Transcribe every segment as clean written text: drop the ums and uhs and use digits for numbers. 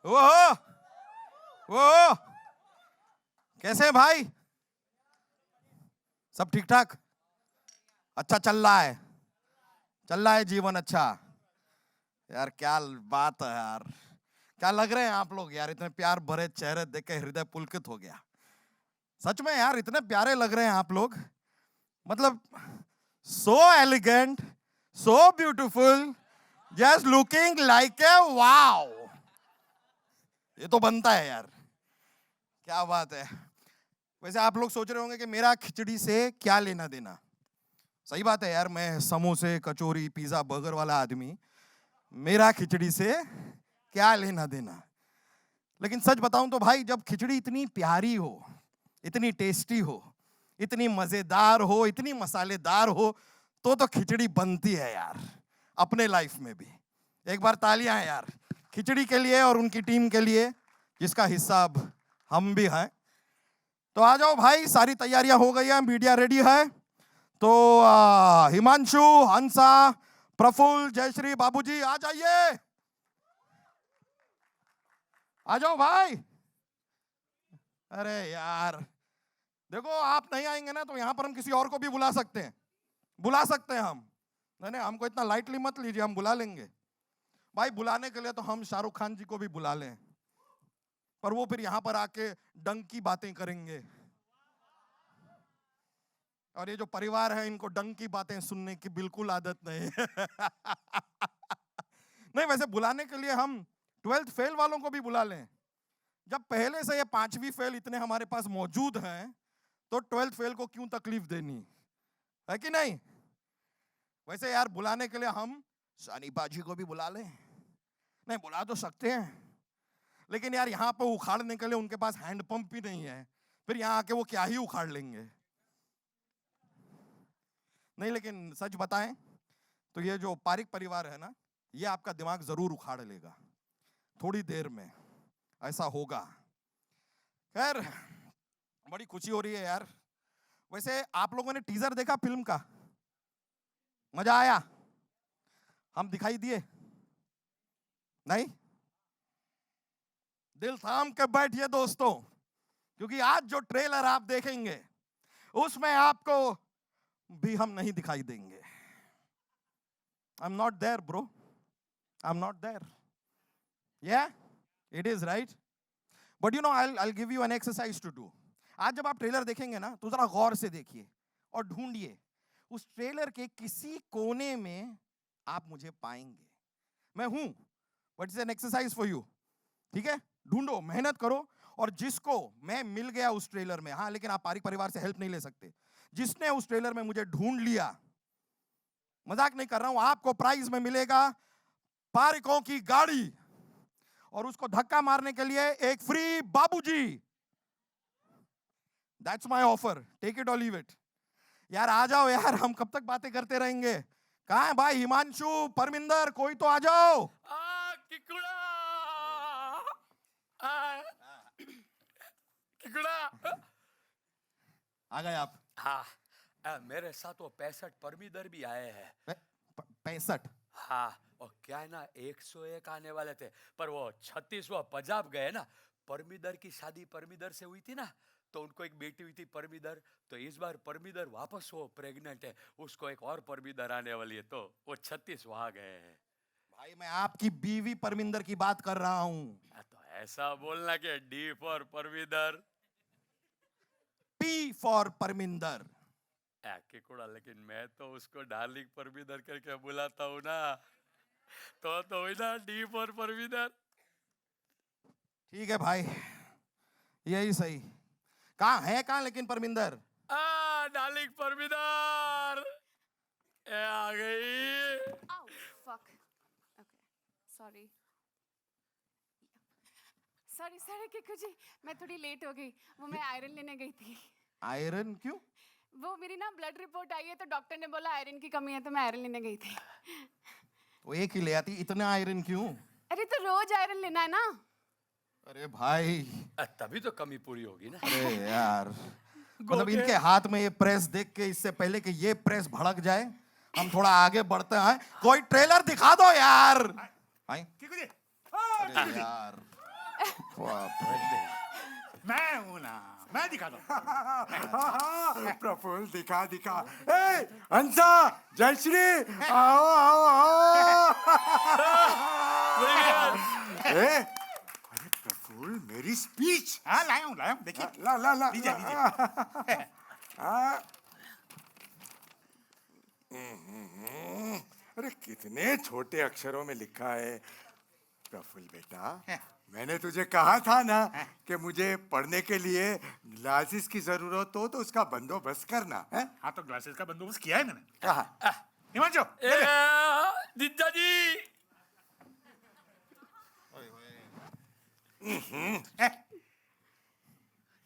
वो वो कैसे हैं भाई? सब ठीक ठाक? अच्छा चल रहा है जीवन। अच्छा यार, क्या बात है यार, क्या लग रहे हैं आप लोग यार, इतने प्यार भरे चेहरे देख के हृदय पुलकित हो गया। सच में यार, इतने प्यारे लग रहे हैं आप लोग, मतलब so elegant, so beautiful, just looking like a wow. ये तो बनता है यार, क्या बात है। वैसे आप लोग सोच रहे होंगे कि मेरा खिचड़ी से क्या लेना देना। सही बात है यार, मैं समोसे कचौरी पिज्जा बर्गर वाला आदमी, मेरा खिचड़ी से क्या लेना देना। लेकिन सच बताऊं तो भाई, जब खिचड़ी इतनी प्यारी हो, इतनी टेस्टी हो, इतनी मजेदार हो, इतनी मसालेदार हो, तो खिचड़ी बनती है यार अपने लाइफ में भी। एक बार तालियां हैं यार खिचड़ी के लिए और उनकी टीम के लिए, जिसका हिस्सा अब हम भी हैं। तो आ जाओ भाई, सारी तैयारियां हो गई हैं, मीडिया रेडी है। तो हिमांशु, हंसा, प्रफुल्ल, जयश्री, बाबूजी आ जाइए, आ जाओ भाई। अरे यार देखो, आप नहीं आएंगे ना तो यहां पर हम किसी और को भी बुला सकते हैं, हम। नहीं, हमको इतना लाइटली मत लीजिए, हम बुला लेंगे भाई। बुलाने के लिए तो हम शाहरुख खान जी को भी बुला लें, पर वो फिर यहां पर आके डंक की बातें करेंगे, और ये जो परिवार है इनको डंक की बातें सुनने की बिल्कुल आदत नहीं है। नहीं, वैसे बुलाने के लिए हम 12th फेल वालों को भी बुला लें। जब पहले से ये 5वीं फेल इतने हमारे पास मौजूद हैं, तो 12th फेल को क्यों तकलीफ देनी है कि नहीं। वैसे यार, बुलाने के लिए हम सानी बाजी को भी बुला लें। नहीं, बुला तो सकते हैं, लेकिन यार यहाँ पे उखाड़ने के लिए उनके पास हैंडपंप भी नहीं है, फिर यहाँ आके वो क्या ही उखाड़ लेंगे। नहीं, लेकिन सच बताएं तो ये जो पारिक परिवार है ना, ये आपका दिमाग जरूर उखाड़ लेगा, थोड़ी देर में ऐसा होगा। खैर, बड़ी खुशी हो रही है यार। वैसे आप लोगों ने टीजर देखा फिल्म का? मजा आया? हम दिखाई दिए? नहीं? दिल थाम के बैठिए दोस्तों, क्योंकि आज जो ट्रेलर आप देखेंगे उसमें आपको भी हम नहीं दिखाई देंगे। I'm not there, bro. I'm not there. Yeah, it is right. But you know, I'll give you an exercise to do. आज जब आप ट्रेलर देखेंगे ना, तो जरा गौर से देखिए और ढूंढिए उस ट्रेलर के किसी कोने में आप मुझे पाएंगे। मैं हूं, but it's an exercise for you. ठीक है, ढूंढो, मेहनत करो, और जिसको मैं मिल गया उस ट्रेलर में, हाँ लेकिन आप पारिक परिवार से हेल्प नहीं ले सकते, जिसने उस ट्रेलर में मुझे ढूंढ लिया, मजाक नहीं कर रहा हूं, आपको प्राइज में मिलेगा पारिकों की गाड़ी, और उसको धक्का मारने के लिए एक फ्री बाबूजी। That's my offer, take it और लीव इट। यार आ जाओ यार, हम कब तक बातें करते रहेंगे। कहां है भाई हिमांशु, परमिंदर, कोई तो आ जाओ। आ गए आप? हाँ, मेरे साथ वो 65 परमीदर भी आए हैं। 65? हाँ, और क्या है ना, 101 आने वाले थे, पर वो 36वां पंजाब गए ना। परमीदर की शादी परमीदर से हुई थी ना, तो उनको एक बेटी हुई थी परमीदर, तो इस बार परमीदर वापस वो प्रेग्नेंट है, उसको एक और परमीदर आने वाली है, तो वो 36 वहां गए हैं। भाई मैं आपकी बीवी परमिंदर की बात कर रहा हूं। तो ऐसा बोलना कि D for Parmidar, P for Parminder. लेकिन मैं तो उसको डार्लिंग परमीदर करके बुलाता हूँ ना, तो हुई ना डी फॉर परमीदर। ठीक है भाई, यही सही। कहाँ है, कहाँ लेकिन परमिंदर? डार्लिंग परमीदर आ गई। Fuck, okay, sorry sorry Kiku ji, मैं थोड़ी लेट हो गई, वो मैं आयरन लेने गई थी। आयरन क्यों? वो मेरी ना ब्लड रिपोर्ट आई है, तो डॉक्टर ने बोला आयरन की कमी है, तो मैं आयरन लेने गई थी। तो एक ही ले आती, इतना आयरन क्यों? अरे तो रोज आयरन लेना है ना। अरे भाई, तभी तो कमी पूरी होगी ना। अरे यार, मतलब इनके हाथ में ये प्रेस देख के, इससे पहले कि ये प्रेस भड़क जाए, हम थोड़ा आगे बढ़ते हैं। कोई ट्रेलर दिखा दो यार। अरे यार, मैं हूं ना, मैं दिखाता हूँ। प्रफुल्ल दिखा दिखा। ए हंसा, जयश्री, आओ आओ आओ। ए अरे प्रफुल्ल, मेरी स्पीच। हाँ लाया हूँ, देखिए। ला ला ला लीजिए, लीजिए। हाँ। अरे कितने छोटे अक्षरों में लिखा है। प्रफुल्ल बेटा, मैंने तुझे कहा था ना कि मुझे पढ़ने के लिए ग्लासेस की जरूरत हो तो उसका बंदोबस्त करना है। हाँ तो ग्लासेस का बंदोबस्त किया है मैंने। कहा? हिमांशु, दीदा जी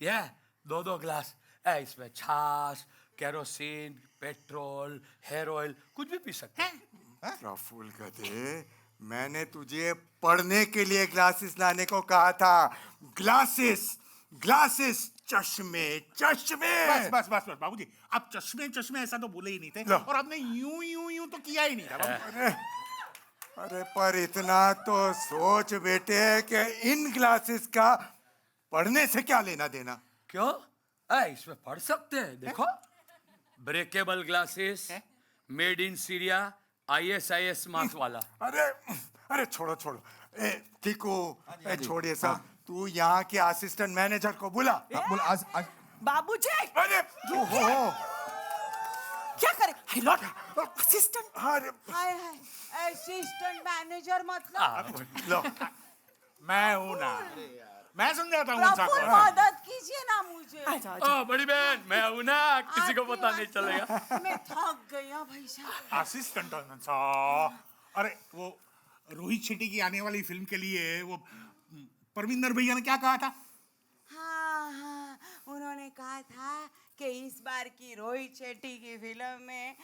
ये दो ग्लास है, इसमें छाछ, केरोसिन, पेट्रोल, हेयर ऑयल कुछ भी पी सकते हैं। प्रफुल्ल गधे, मैंने तुझे पढ़ने के लिए ग्लासेस लाने को कहा था। ग्लासेस, ग्लासेस, चश्मे, चश्मे। बस बाबूजी, आप चश्मे ऐसा तो बोले ही नहीं थे, लो। और आपने यूं तो किया ही नहीं था बाबू। अरे पर इतना तो सोच बेटे कि इन ग्लासेस का पढ़ने से क्या लेना देना। क्यों? इसमें पढ़ सकते हैं, देखो। Breakable glasses, made in Syria, ISIS marks वाला। अरे छोड़ो छोड़ो। टीकू, छोड़िए सब। तू यहाँ के असिस्टेंट मैनेजर को बुला। बाबूजी, अरे हो क्या करे? Lot assistant. अरे हाय हाय, असिस्टेंट मैनेजर मतलब? लो, मैं हूं ना, मैं समझाता हूँ उनसा प्रफुल्ल, को। मदद कीजिए ना मुझे। बड़ी बहन, मैं हूं ना, किसी को पता नहीं चलेगा। मैं थक गई हूँ भाई साहब। असिस्टेंट सा। अरे वो रोहित शेट्टी की आने वाली फिल्म के लिए वो परमिंदर भैया ने क्या कहा था? हाँ, उन्होंने कहा था कि इस बार की रोहित शेट्टी की फिल्म में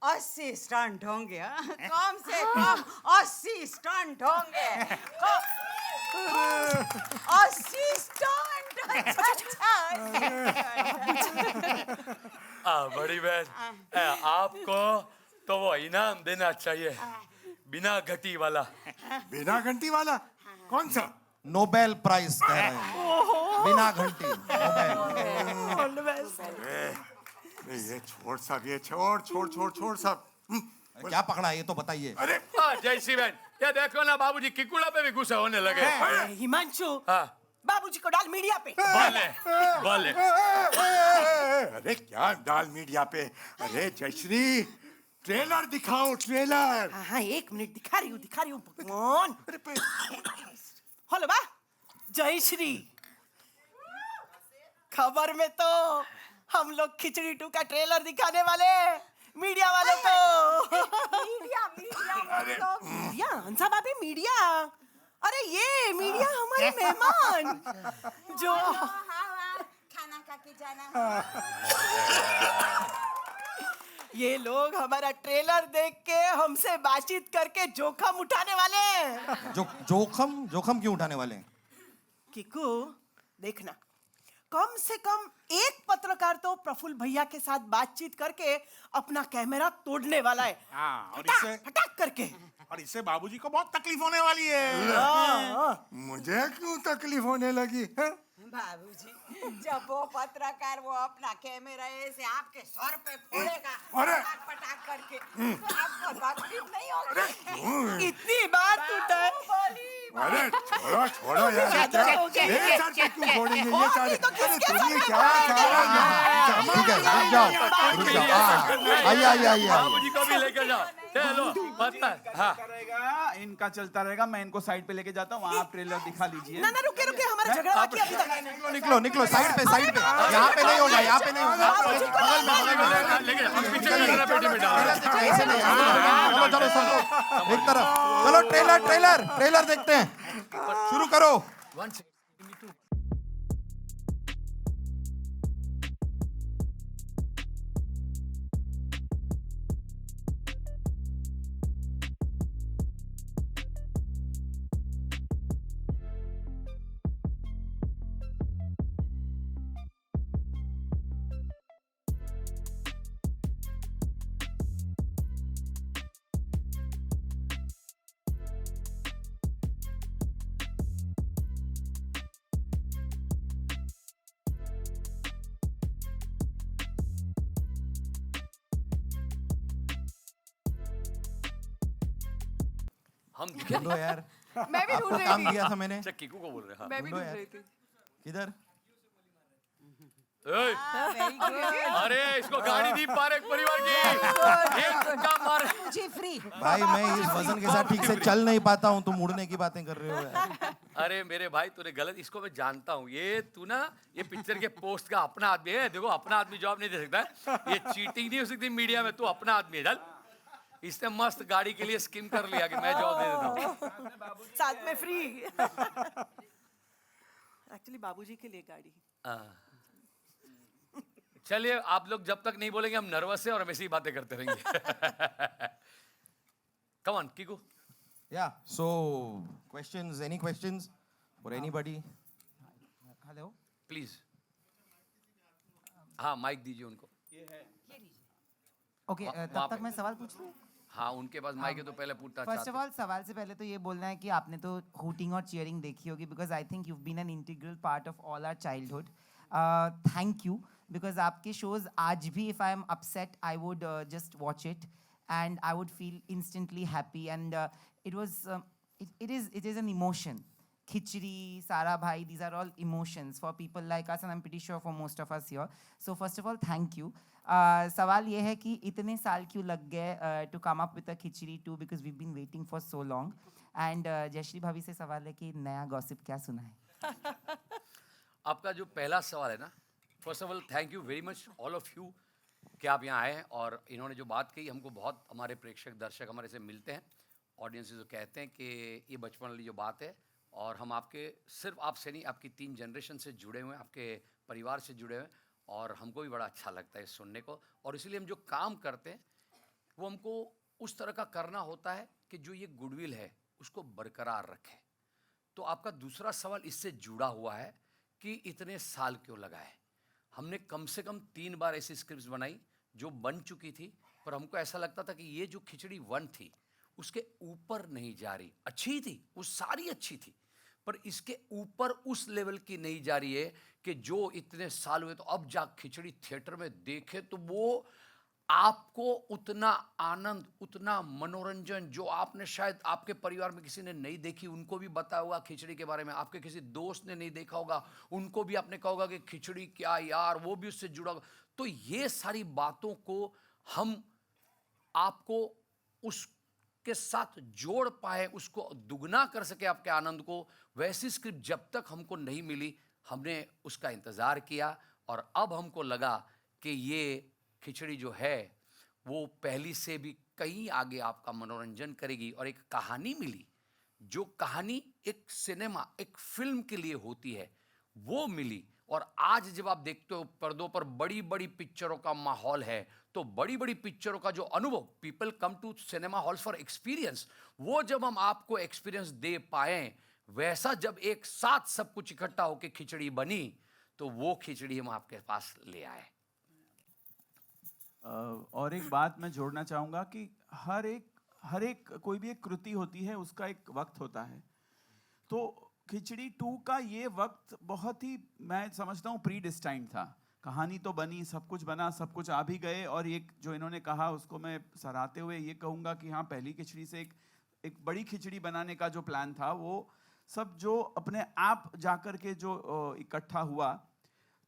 80 स्टंट होंगे। कम से कम 80 स्टंट होंगे। 80 स्टंट। बड़ी बहन, आपको तो वो इनाम देना चाहिए, बिना घटी वाला। बिना घंटी वाला? कौन सा? नोबेल प्राइज कह रहे हैं, बिना घंटी नोबेल। ये छोड़ सब, ये छोड़ सब। क्या पकड़ा है ये तो बताइए। अरे जय श्री बहन, ये देखो ना, बाबूजी किकुड़ा पे भी गुस्सा होने लगे। हिमांशु, हाँ, बाबूजी को डाल मीडिया पे। बोले। अरे क्या डाल मीडिया पे? अरे जयश्री, ट्रेलर दिखाओ, ट्रेलर। हाँ, 1 मिनट दिखा रही हूँ भगवान। हेलो बा, जय श्री। खबर में तो हम लोग खिचड़ी 2 का ट्रेलर दिखाने वाले मीडिया वालों को। मीडिया हंसा भाभी, मीडिया। अरे ये मीडिया हमारे मेहमान जो खाना खा के जाना। ये लोग हमारा ट्रेलर देख के हमसे बातचीत करके जोखम उठाने वाले हैं। जोखम क्यों उठाने वाले हैं? किकू, देखना, कम से कम एक पत्रकार तो प्रफुल्ल भैया के साथ बातचीत करके अपना कैमरा तोड़ने वाला है। हाँ, और हटाक करके। इससे बाबूजी को बहुत तकलीफ होने वाली है। मुझे क्यों तकलीफ होने लगी है? बाबूजी, जब वो पत्रकार वो अपना कैमरा ऐसे आपके सर पे फोड़ेगा, अरे! पटाक करके, तो आपको तकलीफ नहीं होगी। इतनी बात उठे। अरे छोड़ो यार, मेरे सर पे क्यों फोड़ेंगे ये सारे? अरे तुम्हें क्या ठीक है, रुक जाओ। आइए। बाबूजी को भी लेके जाओ। चलो, पता है। हाँ, इनका चलता रहेगा, मैं इनको साइड पे लेके जाता हूँ, वहाँ आप ट्रेलर दिखा लीजिए। ना रुके, हमारा झगड़ा बाकी अभी तक। निकलो साइड पे। यहाँ पे नहीं होगा, यहाँ पे नहीं होगा। बगल में। लेके जाओ, पीछे का जरा पेटी में डालो। ऐसे नहीं, चलो एक तरफ। चलो ट्रेलर देखते हैं। शुरू करो। हम दिखे ढूंढो यार, मैं भी ढूंढ आपको रही काम थी, दिया था मैंने, अच्छा कीकू को बोल रहे हैं हाँ। मैं भी ढूंढो ढूंढ यार। रही थी। किधर? ए, वेरी गुड अरे इसको गाड़ी दी पारेख परिवार की, एक धक्का मारे। मुझे फ्री भाई मैं इस वजन के साथ ठीक से चल नहीं पाता हूँ, तुम मुड़ने की बातें कर रहे हो यार। अरे मेरे भाई तूने गलत, इसको मैं जानता हूँ, ये तू ना ये पिक्चर के पोस्ट का अपना आदमी है। देखो अपना आदमी जवाब नहीं दे सकता है, ये चीटिंग नहीं हो सकती मीडिया में, तू अपना आदमी है चल। इसने मस्त गाड़ी के लिए स्कीम कर लिया कि मैं जवाब दे देता हूँ। साथ में फ्री एक्चुअली बाबूजी के लिए गाड़ी हाँ। चलिए आप लोग जब तक नहीं बोलेंगे हम नर्वस हैं और हम ऐसी ही बातें करते रहेंगे। Come on Kiku. Yeah, so questions, any questions for anybody? Hello please हाँ माइक दीजिए उनको। ओके वहाँ तब पे। तक मैं सवाल पूछ लूँ? हाँ उनके पास माइक है तो पहले पूछना फर्स्ट चाहते ऑफ ऑल सवाल से पहले तो ये बोलना है कि आपने तो हूटिंग और चीयरिंग देखी होगी, because I think you been an integral part of all our childhood. Thank you, because आपके शोज आज भी if I am upset I would just watch it and I would feel instantly happy and it was it is an emotion. Khichdi, Sara Bhai, these are all emotions for people like us and I'm pretty sure for most of us here. So first of all, thank you. सवाल ये है कि इतने साल क्यों लग गए to come up with a khichdi 2 because we've been waiting for so long. And Jayashree भाभी से सवाल है कि नया गॉसिप क्या सुना है? आपका जो पहला सवाल है ना, first of all thank you very much all of you कि आप यहाँ आए हैं और इन्होंने जो बात कही हमको बहुत, हमारे प्रेक्षक दर्शक हमारे से मिलते हैं, ऑडियंस जो कहते हैं कि ये बचपन वाली जो बात है और हम आपके सिर्फ आपसे नहीं आपकी 3 जनरेशन से जुड़े हुए हैं, आपके परिवार से जुड़े हुए हैं और हमको भी बड़ा अच्छा लगता है सुनने को। और इसलिए हम जो काम करते हैं वो हमको उस तरह का करना होता है कि जो ये गुडविल है उसको बरकरार रखे। तो आपका दूसरा सवाल इससे जुड़ा हुआ है कि इतने साल क्यों लगाए। हमने कम से कम 3 बार ऐसी स्क्रिप्ट्स बनाई जो बन चुकी थी, पर हमको ऐसा लगता था कि ये जो खिचड़ी 1 थी उसके ऊपर नहीं जा रही। अच्छी थी वो, सारी अच्छी थी, पर इसके ऊपर उस लेवल की नहीं जा रही है कि जो इतने साल हुए तो अब जा खिचड़ी थिएटर में देखे तो वो आपको उतना आनंद, उतना मनोरंजन जो आपने शायद आपके परिवार में किसी ने नहीं देखी उनको भी बताया होगा खिचड़ी के बारे में, आपके किसी दोस्त ने नहीं देखा होगा उनको भी आपने कहा होगा कि खिचड़ी क्या यार, वो भी उससे जुड़ा होगा। तो ये सारी बातों को हम आपको उसके साथ जोड़ पाए, उसको दुगना कर सके आपके आनंद को। वैसी स्क्रिप्ट जब तक हमको नहीं मिली हमने उसका इंतज़ार किया और अब हमको लगा कि ये खिचड़ी जो है वो पहली से भी कहीं आगे आपका मनोरंजन करेगी। और एक कहानी मिली, जो कहानी एक सिनेमा, एक फिल्म के लिए होती है वो मिली। और आज जब आप देखते हो पर्दों पर बड़ी बड़ी पिक्चरों का माहौल है, तो बड़ी बड़ी पिक्चरों का जो अनुभव, people come to cinema halls for experience, वो जब हम आपको एक्सपीरियंस दे पाए, वैसा जब एक साथ सब कुछ इकट्ठा होकर खिचड़ी बनी, तो वो खिचड़ी हम आपके पास ले आए। और एक बात मैं जोड़ना चाहूँगा कि हर एक कोई भी एक कृति होती है उसका एक वक्त होता है। तो खिचड़ी 2 का ये वक्त बहुत ही, मैं समझता हूँ, प्री डिस्टाइंड था। कहानी तो बनी, सब कुछ बना, सब कुछ आ भी गए। और एक जो इन्होंने कहा उसको मैं सराहते हुए ये कहूँगा कि हाँ, पहली खिचड़ी से एक बड़ी खिचड़ी बनाने का जो प्लान था वो सब जो अपने आप जाकर के जो इकट्ठा हुआ,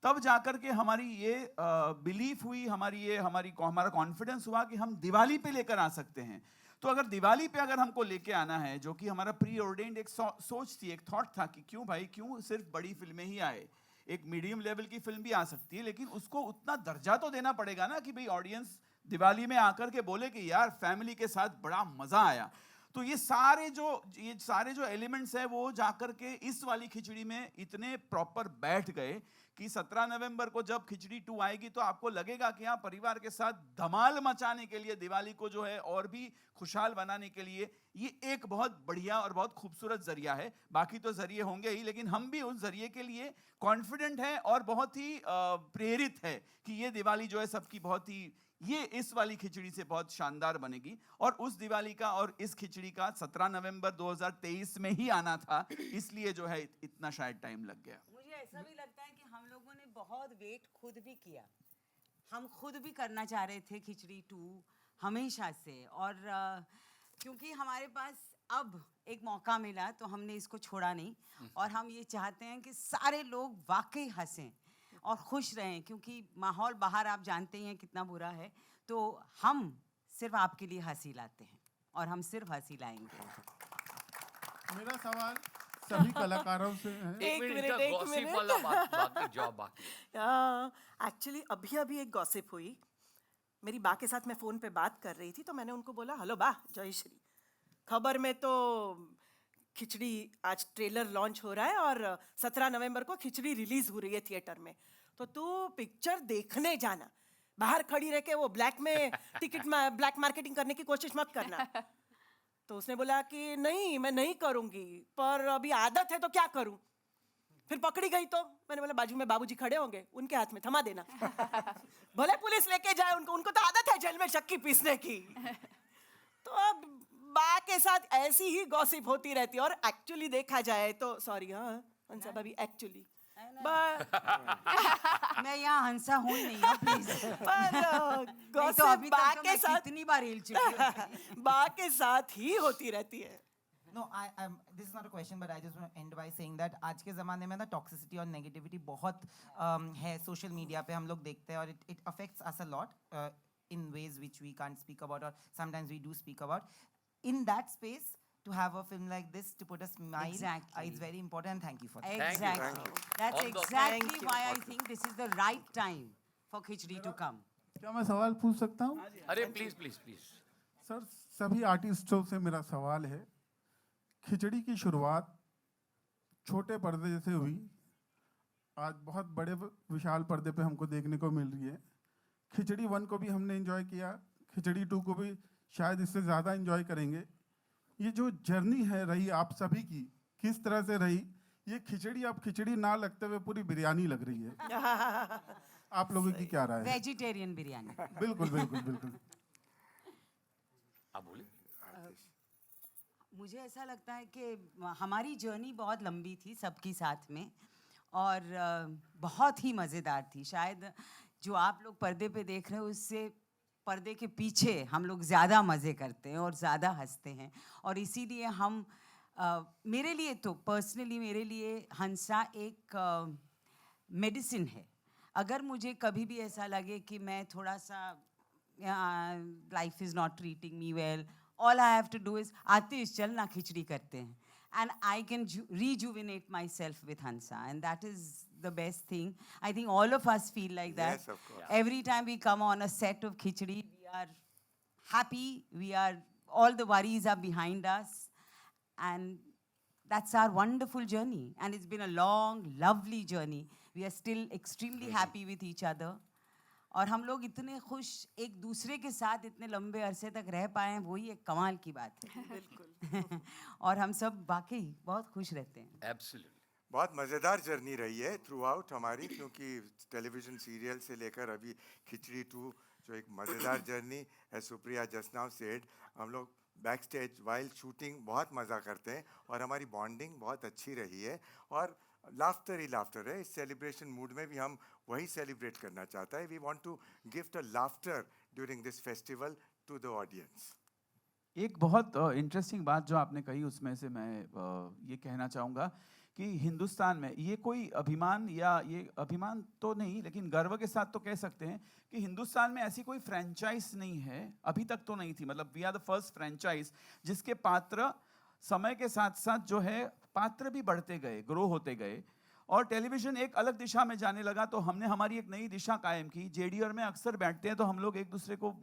तब जाकर के हमारी ये बिलीफ हुई, हमारा कॉन्फिडेंस हुआ कि हम दिवाली पे लेकर आ सकते हैं। तो अगर दिवाली पे अगर हमको लेके आना है, जो कि हमारा प्री ऑर्डेन्ड एक सोच थी, एक थॉट था कि क्यों भाई, क्यों सिर्फ बड़ी फिल्में ही आए, एक मीडियम लेवल की फिल्म भी आ सकती है, लेकिन उसको उतना दर्जा तो देना पड़ेगा ना कि भाई ऑडियंस दिवाली में आकर के बोले कि यार फैमिली के साथ बड़ा मजा आया। तो ये सारे जो एलिमेंट्स है वो जाकर के इस वाली खिचड़ी में इतने प्रॉपर बैठ गए कि 17 नवंबर को जब खिचड़ी 2 आएगी तो आपको लगेगा कि हाँ, परिवार के साथ धमाल मचाने के लिए, दिवाली को जो है और भी खुशहाल बनाने के लिए ये एक बहुत बढ़िया और बहुत खूबसूरत जरिया है। बाकी तो जरिए होंगे ही, लेकिन हम भी उस जरिए के लिए कॉन्फिडेंट हैं और बहुत ही प्रेरित है कि ये दिवाली जो है सबकी बहुत ही, ये इस वाली खिचड़ी से बहुत शानदार बनेगी। और उस दिवाली का और इस खिचड़ी का 17 नवंबर 2023 में ही आना था, इसलिए जो है इतना शायद टाइम लग गया। मुझे ऐसा भी लगता है कि हम लोगों ने बहुत वेट खुद भी किया, हम खुद भी करना चाह रहे थे खिचड़ी 2 हमेशा से। और क्योंकि हमारे पास अब एक मौका मिला तो हमने इसको छोड़ा नहीं और हम ये चाहते हैं कि सारे लोग वाकई हंसें और खुश रहें, क्योंकि माहौल बाहर आप जानते ही हैं कितना बुरा है। तो हम सिर्फ आपके लिए हंसी लाते हैं और हम सिर्फ हंसी लाएंगे। मेरा सवाल सभी कलाकारों से है। एक मिनट, मिनट, इनका एक gossip मिनट। वाला बाकी जवाब बाकी है। एक्चुअली अभी अभी एक गॉसिप हुई। मेरी बा के साथ मैं फ़ोन पे बात कर रही थी तो मैंने उनको बोला, हेलो बा, जय श्री। खबर में तो खिचड़ी आज ट्रेलर लॉन्च हो रहा है और 17 नवंबर को खिचड़ी रिलीज हो रही है थिएटर में, तो तू पिक्चर देखने जाना, बाहर खड़ी रह के वो ब्लैक में टिकट में ब्लैक मार्केटिंग करने की कोशिश मत करना। तो उसने बोला कि नहीं मैं नहीं करूँगी, पर अभी आदत है तो क्या करूँ। फिर पकड़ी गई तो मैंने बोला बाजू में बाबूजी खड़े होंगे, उनके हाथ में थमा देना। भले पुलिस लेके जाए उनको, उनको तो आदत है जेल में चक्की पीसने की। तो अब बा के साथ ऐसी ही गॉसिप होती रहती है। और एक्चुअली देखा जाए तो, सॉरी हाँ हंसा भाभी, एक्चुअली मैं यहाँ हंसा हूँ नहीं हूँ, प्लीज। पर तो गॉसिप अभी बा तक तो के मैं साथ कितनी बार हिल चुकी हूँ। बा के साथ ही होती रहती है। No, this is not a question, but I just want to end by saying that आज के ज़माने में ना toxicity और negativity बहुत है social media पे, हम लोग देखते हैं और it affects us a lot in ways which we can't speak about or sometimes we do speak about. In that space, to have a film like this to put a smile, Exactly. it's very important, and thank you for that. Exactly. That's On the- exactly Thank you. why I think this is the right time for Khichdi to come. क्या मैं सवाल पूछ सकता हूँ? अरे please please please. Sir, सभी आर्टिस्टों से मेरा सवाल है, खिचड़ी की शुरुआत छोटे पर्दे जैसे हुई, आज बहुत बड़े विशाल पर्दे पे हमको देखने को मिल रही है। खिचड़ी 1 को भी हमने एंजॉय किया, खिचड़ी 2 को भी शायद इससे ज़्यादा एंजॉय करेंगे। ये जो जर्नी है रही आप सभी की, किस तरह से रही? ये खिचड़ी अब खिचड़ी ना लगते हुए पूरी बिरयानी लग रही है। आप लोगों की क्या राय है? वेजिटेरियन बिरयानी। बिल्कुल बिल्कुल बिल्कुल। आप बोले। मुझे ऐसा लगता है कि हमारी जर्नी बहुत लंबी थी सबकी साथ में और बहुत ही मज़ेदार थी। शायद जो आप लोग पर्दे पे देख रहे हो उससे पर्दे के पीछे हम लोग ज़्यादा मज़े करते हैं और ज़्यादा हंसते हैं। और इसीलिए हम मेरे लिए तो पर्सनली मेरे लिए हंसा एक मेडिसिन है। अगर मुझे कभी भी ऐसा लगे कि मैं थोड़ा सा life is not treating me well, all I have to do is Atish चल ना खिचड़ी करते हैं, and I can rejuvenate myself with Hansa, and that is the best thing. I think all of us feel like that. Yes, of course. Every time we come on a set of khichdi, we are happy. We are, all the worries are behind us, and that's our wonderful journey. And it's been a long, lovely journey. We are still extremely happy with each other. और हम लोग इतने खुश एक दूसरे के साथ इतने लंबे अरसे तक रह पाए हैं, वही एक कमाल की बात है। बिल्कुल। और हम सब वाकई बहुत खुश रहते हैं। एब्सोल्युटली। बहुत मज़ेदार जर्नी रही है थ्रू आउट हमारी, क्योंकि टेलीविज़न सीरियल से लेकर अभी खिचड़ी 2 जो एक मज़ेदार जर्नी है। सुप्रिया जस्ट नाउ सेड, हम लोग बैक स्टेज वाइल शूटिंग बहुत मज़ा करते हैं और हमारी बॉन्डिंग बहुत अच्छी रही है और लाफ्टर ही लाफ्टर है। इस सेलिब्रेशन मूड में भी हम वही सेलिब्रेट करना चाहता है। We want to gift a laughter during this festival to the audience. एक बहुत इंटरेस्टिंग बात जो आपने कही उसमें से मैं ये कहना चाहूँगा कि हिंदुस्तान में ये कोई अभिमान, या ये अभिमान तो नहीं लेकिन गर्व के साथ तो कह सकते हैं कि हिंदुस्तान में ऐसी कोई फ्रेंचाइज नहीं है, अभी तक तो नहीं थी। मतलब we are the first franchise जिसके पात्र समय के साथ साथ जो है पात्र भी बढ़ते गए, ग्रो होते गए और टेलीविज़न एक अलग दिशा में जाने लगा, तो हमने हमारी एक नई दिशा कायम की। जेडीआर में अक्सर बैठते हैं तो हम लोग एक दूसरे को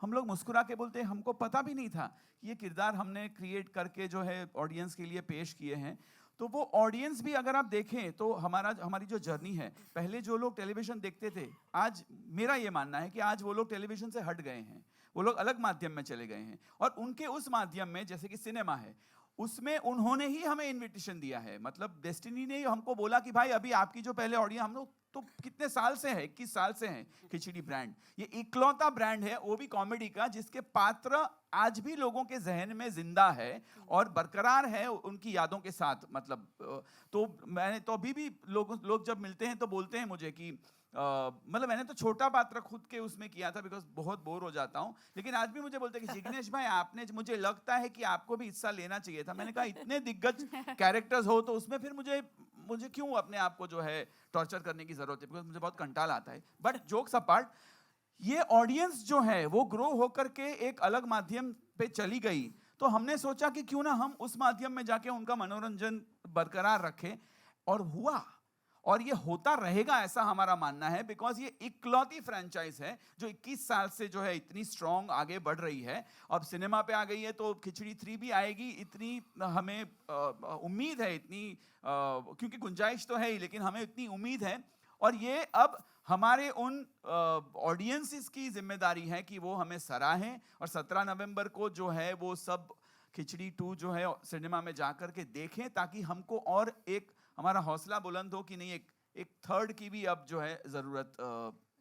हम लोग मुस्कुरा के बोलते हैं, हमको पता भी नहीं था कि ये किरदार हमने क्रिएट करके जो है ऑडियंस के लिए पेश किए हैं। तो वो ऑडियंस भी अगर आप देखें तो हमारी जो जर्नी है, पहले जो लोग टेलीविज़न देखते थे, आज मेरा ये मानना है कि आज वो लोग टेलीविज़न से हट गए हैं, वो लोग अलग माध्यम में चले गए हैं और उनके उस माध्यम में जैसे कि सिनेमा है, उसमें उन्होंने ही हमें इनविटेशन दिया है। मतलब डेस्टिनी ने हमको बोला कि भाई अभी आपकी जो पहले ऑडियंस, हम लोग तो कितने साल से है, 21 साल से है खिचड़ी ब्रांड। ये इकलौता ब्रांड है वो भी कॉमेडी का जिसके पात्र आज भी लोगों के जहन में जिंदा है और बरकरार है उनकी यादों के साथ। मतलब तो मैंने तो अभी भी लोग जब मिलते हैं तो बोलते हैं मुझे कि मतलब मैंने तो छोटा पात्र खुद के उसमें किया था बिकॉज बहुत बोर हो जाता हूँ, लेकिन आज भी मुझे बोलते हैं कि जिग्नेश भाई आपने, मुझे लगता है कि आपको भी हिस्सा लेना चाहिए था। मैंने कहा इतने दिग्गज कैरेक्टर्स हो तो उसमें फिर मुझे क्यों अपने आप को जो है टॉर्चर करने की जरूरत है, बिकॉज मुझे बहुत कंटाल आता है। बट जोक्स अपार्ट, ये ऑडियंस जो है वो ग्रो होकर के एक अलग माध्यम पे चली गई, तो हमने सोचा कि क्यों ना हम उस माध्यम में जाके उनका मनोरंजन बरकरार रखें, और हुआ, और ये होता रहेगा ऐसा हमारा मानना है, बिकॉज ये इकलौती फ्रेंचाइज है जो 21 साल से जो है इतनी स्ट्रॉन्ग आगे बढ़ रही है। अब सिनेमा पे आ गई है तो खिचड़ी 3 भी आएगी, इतनी हमें उम्मीद है, इतनी क्योंकि गुंजाइश तो है ही, लेकिन हमें इतनी उम्मीद है। और ये अब हमारे उन ऑडियंसेस की जिम्मेदारी है कि वो हमें सराहें, और 17 नवंबर को जो है वो सब खिचड़ी 2 जो है सिनेमा में जाकर के देखें, ताकि हमको और एक हमारा हौसला बुलंद हो कि नहीं, एक थर्ड की भी अब जो है ज़रूरत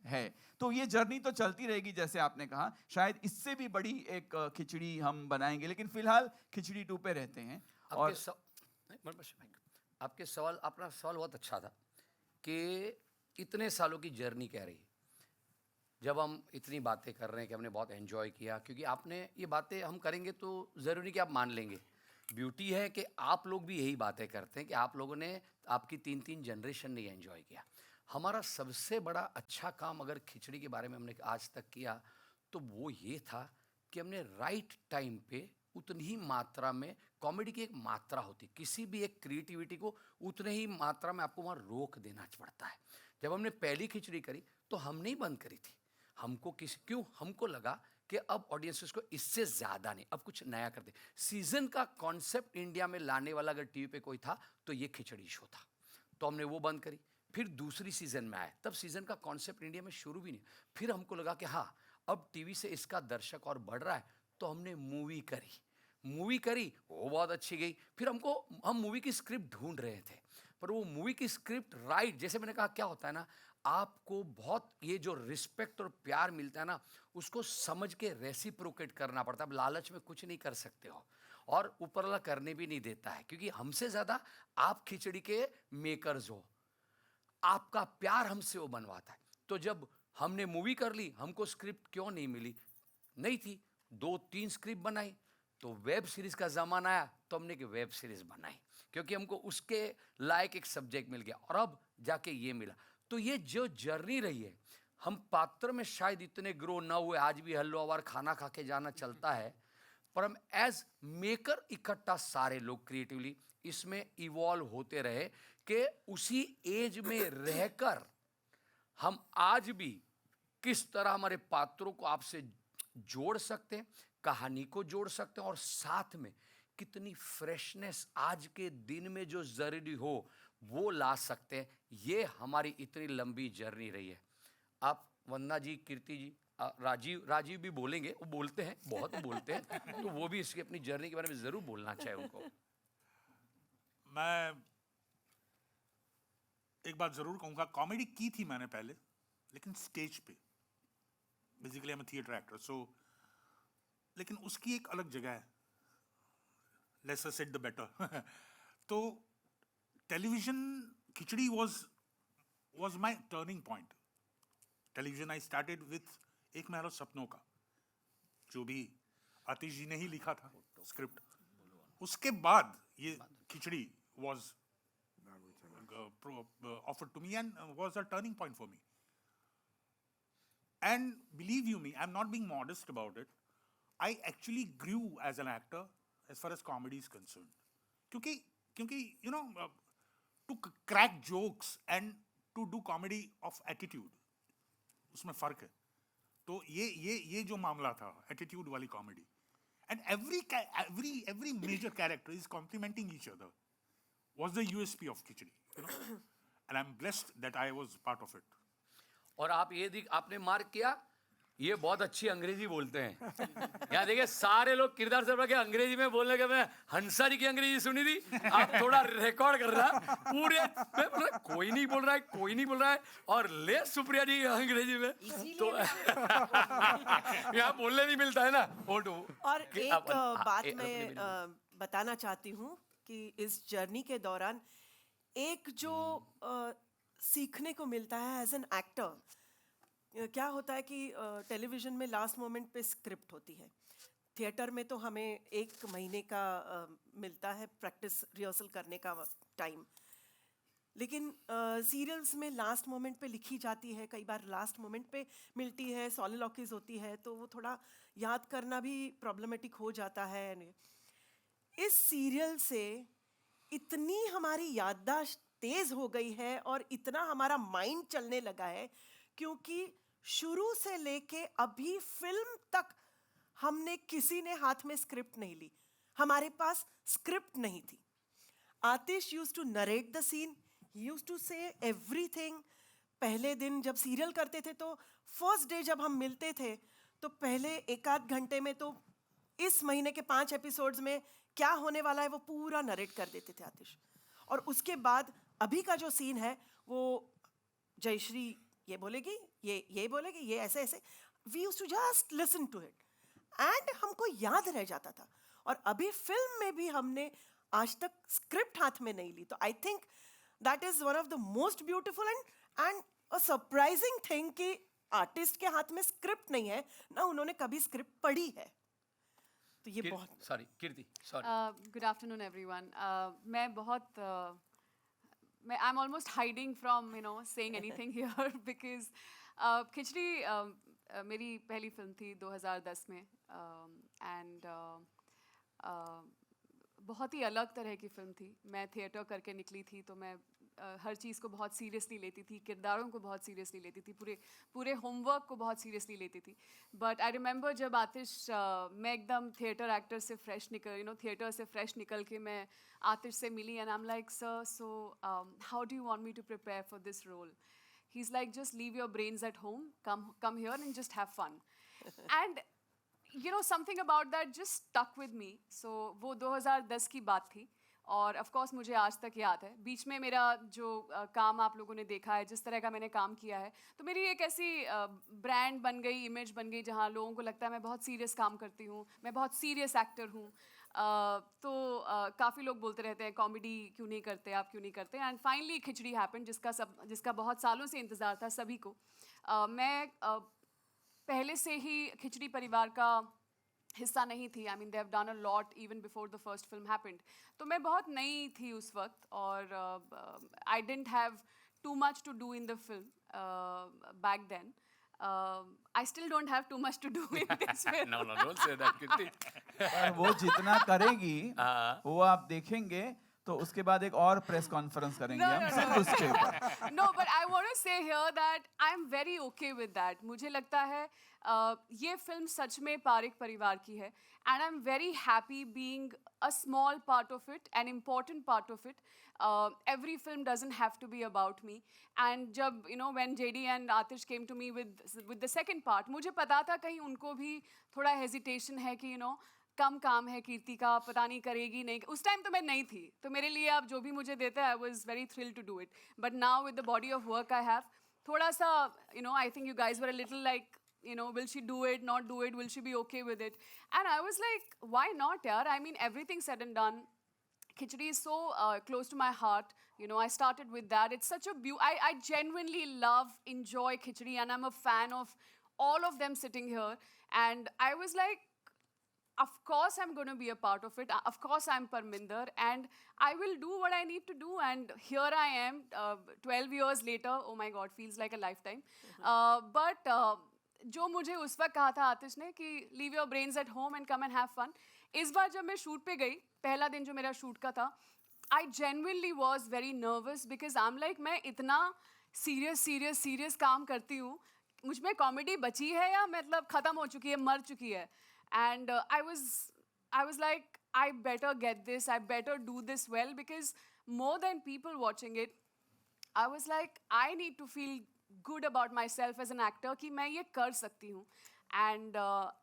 है। तो ये जर्नी तो चलती रहेगी, जैसे आपने कहा, शायद इससे भी बड़ी एक खिचड़ी हम बनाएंगे, लेकिन फिलहाल खिचड़ी 2 पे रहते हैं। और आपके सवाल, अपना सवाल बहुत अच्छा था कि इतने सालों की जर्नी कह रही है, जब हम इतनी बातें कर रहे हैं कि हमने बहुत एंजॉय किया, क्योंकि आपने ये बातें हम करेंगे तो ज़रूरी कि आप मान लेंगे। ब्यूटी है कि आप लोग भी यही बातें करते हैं कि आप लोगों ने, आपकी 3 जनरेशन ने एंजॉय किया। हमारा सबसे बड़ा अच्छा काम अगर खिचड़ी के बारे में हमने आज तक किया तो वो ये था कि हमने राइट टाइम पे उतनी ही मात्रा में, कॉमेडी की एक मात्रा होती, किसी भी एक क्रिएटिविटी को उतने ही मात्रा में आपको वहाँ रोक देना पड़ता है। जब हमने पहली खिचड़ी करी तो हमने ही बंद करी थी, हमको लगा कि अब ऑडियंसेस को इससे ज़्यादा नहीं, अब कुछ नया कर दे। सीजन का कॉन्सेप्ट इंडिया में लाने वाला अगर टीवी पे कोई था तो ये खिचड़ी शो था, तो हमने वो बंद करी। फिर दूसरी सीजन में आए, तब सीजन का कॉन्सेप्ट इंडिया में शुरू भी नहीं। फिर हमको लगा कि हाँ, अब टीवी से इसका दर्शक और बढ़ रहा है, तो हमने मूवी करी, वो बहुत अच्छी गई। फिर हम मूवी की स्क्रिप्ट ढूंढ रहे थे, पर वो मूवी की स्क्रिप्ट राइट, जैसे मैंने कहा, क्या होता है ना, आपको बहुत ये जो रिस्पेक्ट और प्यार मिलता है ना, उसको समझ के रेसिप्रोकेट करना पड़ता है। अब लालच में कुछ नहीं कर सकते हो, और ऊपर वाला करने भी नहीं देता है, क्योंकि हमसे ज़्यादा आप खिचड़ी के मेकर्स हो, आपका प्यार हमसे वो बनवाता है। तो जब हमने मूवी कर ली, हमको स्क्रिप्ट क्यों नहीं मिली, नहीं थी, 2-3 स्क्रिप्ट बनाई, तो वेब सीरीज़ का ज़माना आया तो हमने कि वेब सीरीज़ बनाई, क्योंकि हमको उसके लायक एक सब्जेक्ट मिल गया, और अब जाके ये मिला। तो ये जो जर्नी रही है, हम पात्र में शायद इतने ग्रो ना हुए, आज भी हल्लो खाना खा के जाना चलता है, पर हम एज मेकर इकट्ठा सारे लोग क्रिएटिवली इसमें इवॉल्व होते रहे कि उसी एज में रहकर हम आज भी किस तरह हमारे पात्रों को आपसे जोड़ सकते हैं, कहानी को जोड़ सकते हैं, और साथ में कितनी फ्रेशनेस आज के दिन में जो ज़रूरी हो वो ला सकते हैं। ये हमारी इतनी लंबी जर्नी रही है। आप वंदना जी, कीर्ति जी, राजीव भी बोलेंगे, वो बोलते हैं, बहुत बोलते हैं, तो वो भी इसकी अपनी जर्नी के बारे में ज़रूर बोलना चाहिए उनको। मैं एक बात ज़रूर कहूँगा, कॉमेडी की थी मैंने पहले, लेकिन स्टेज पे, basically I am theatre actor, so लेकिन उसकी एक अलग जगह है, लेसर सेड द बेटर। तो television, Khichdi was my turning point. Television I started with Ek Mahal सपनों का, जो भी आतिश जी ने ही लिखा था स्क्रिप्ट। उसके बाद ये खिचड़ी was offered to me and was a turning point for me. And believe you me, I'm not being modest about it. I actually grew as an actor as far as comedy is concerned. क्योंकि you know, to crack jokes and to do comedy of attitude, उसमें फर्क है। तो ये जो मामला था, attitude वाली comedy, and every major character is complementing each other, was the USP of khichdi, you know, and I'm blessed that I was part of it. और आप आपने मार्क किया ये बहुत अच्छी अंग्रेजी बोलते हैं। यहाँ देखिए सारे लोग किरदार से के अंग्रेजी में बोलने के, मैं हंसा जी की अंग्रेजी सुनी थी, आप थोड़ा रिकॉर्ड कर रहा पूरे, मैं बोल रहा कोई नहीं बोल रहा है, कोई नहीं बोल रहा है, और ले सुप्रिया जी अंग्रेजी में, तो यहाँ बोलने नहीं मिलता है ना वो तो। और एक बात मैं बताना चाहती हूँ कि इस जर्नी के दौरान एक जो सीखने को मिलता है एज एन एक्टर, क्या होता है कि टेलीविज़न में लास्ट मोमेंट पे स्क्रिप्ट होती है, थिएटर में तो हमें 1 महीने का मिलता है प्रैक्टिस रिहर्सल करने का टाइम, लेकिन सीरियल्स में लास्ट मोमेंट पे लिखी जाती है, कई बार लास्ट मोमेंट पे मिलती है, सॉलिलॉक्वीज होती है, तो वो थोड़ा याद करना भी प्रॉब्लमेटिक हो जाता है। इस सीरियल से इतनी हमारी याददाश्त तेज हो गई है और इतना हमारा माइंड चलने लगा है, क्योंकि शुरू से लेके अभी फिल्म तक हमने किसी ने हाथ में स्क्रिप्ट नहीं ली, हमारे पास स्क्रिप्ट नहीं थी। Aatish used to narrate the scene, he used to say everything. पहले दिन जब सीरियल करते थे तो फर्स्ट डे जब हम मिलते थे तो पहले 1-8 घंटे में तो इस महीने के 5 एपिसोड्स में क्या होने वाला है वो पूरा नरेट कर देते थे आतिश। और उसके बाद अभी का जो सीन है वो जयश्री ये बोलेगी, ये बोलेगी, ये ऐसे ऐसे, we used to just listen to it and हमको याद रह जाता था। और अभी फिल्म में भी हमने आज तक स्क्रिप्ट हाथ में नहीं ली, तो I think that is one of the most beautiful and a surprising thing कि आर्टिस्ट के हाथ में स्क्रिप्ट नहीं है ना, उन्होंने कभी स्क्रिप्ट पढ़ी है, तो ये बहुत। Sorry Kirti, sorry. Good afternoon everyone. मैं बहुत I am almost hiding from saying anything here because Khichdi मेरी पहली फिल्म थी 2010 में, एंड बहुत ही अलग तरह की फिल्म थी। मैं थिएटर करके निकली थी तो मैं हर चीज़ को बहुत सीरियसली लेती थी, किरदारों को बहुत सीरियसली लेती थी, पूरे होमवर्क को बहुत सीरियसली लेती थी। बट आई रिमेंबर जब आतिश मैं एकदम थिएटर एक्टर से फ्रेश थिएटर से फ्रेश निकल के मैं आतिश से मिली, and I am like sir, so how do you want me to prepare for this role? He is like just leave your brains at home, come here and just have fun. And something about that just stuck with me. So वो 2010 की बात थी और of course मुझे आज तक याद है। बीच में मेरा जो काम आप लोगों ने देखा है, जिस तरह का मैंने काम किया है, तो मेरी एक ऐसी ब्रांड बन गई, इमेज बन गई, जहाँ लोगों को लगता है मैं बहुत सीरियस काम करती हूँ, मैं बहुत सीरियस एक्टर हूँ। तो काफ़ी लोग बोलते रहते हैं कॉमेडी क्यों नहीं करते, आप क्यों नहीं करते। एंड फाइनली खिचड़ी हैपन, जिसका बहुत सालों से इंतज़ार था सभी को। मैं पहले से ही खिचड़ी परिवार का हिस्सा नहीं थी। I mean they have done a lot even before the first film happened. तो मैं बहुत नई थी उस वक्त और I didn't have too much to do in the film back then. I still don't have too much to do in this film. No don't say that Kirti. पर वो जितना करेगी वो आप देखेंगे, तो उसके बाद एक और प्रेस कॉन्फ्रेंस करेंगे हम सब उसके ऊपर। No, but I want to say here that I'm very okay with that. मुझे लगता है ये फिल्म सच में पारिक परिवार की है, and I'm very happy being a small part of it, an important part of it. Every film doesn't have to be about me. And जब when JD and Atish came to me with the second part, मुझे पता था कहीं उनको भी थोड़ा hesitation है कि कम काम है कीर्ति का, पता नहीं करेगी नहीं। उस टाइम तो मैं नहीं थी, तो मेरे लिए आप जो भी मुझे देते हैं, I was very thrill to do it. But now with the body of work I have, थोड़ा सा I think you guys were a little like will she do it, not do it, will she be okay with it? And I was like, why not, yaar? I mean, everything said and done, Khichdi is so close to my heart. I started with that. It's such a I genuinely love, enjoy Khichdi, and I'm a fan of all of them sitting here. And I was like, of course I'm going to be a part of it. Of course I'm Parminder, and I will do what I need to do. And here I am, 12 years later. Oh my God, feels like a lifetime. But जो मुझे उस वक्त कहा था आतिश ने कि leave your brains at home and come and have fun. इस बार जब मैं शूट पे गई, पहला दिन जो मेरा शूट का था, I genuinely was very nervous because I'm like, मैं इतना serious काम करती हूँ, मुझ में कॉमेडी बची है या मतलब ख़त्म हो चुकी है, मर चुकी है। And I was like, I better get this, I better do this well, because more than people watching it, I was like, I need to feel good about myself as an actor कि मैं ये कर सकती हूँ. And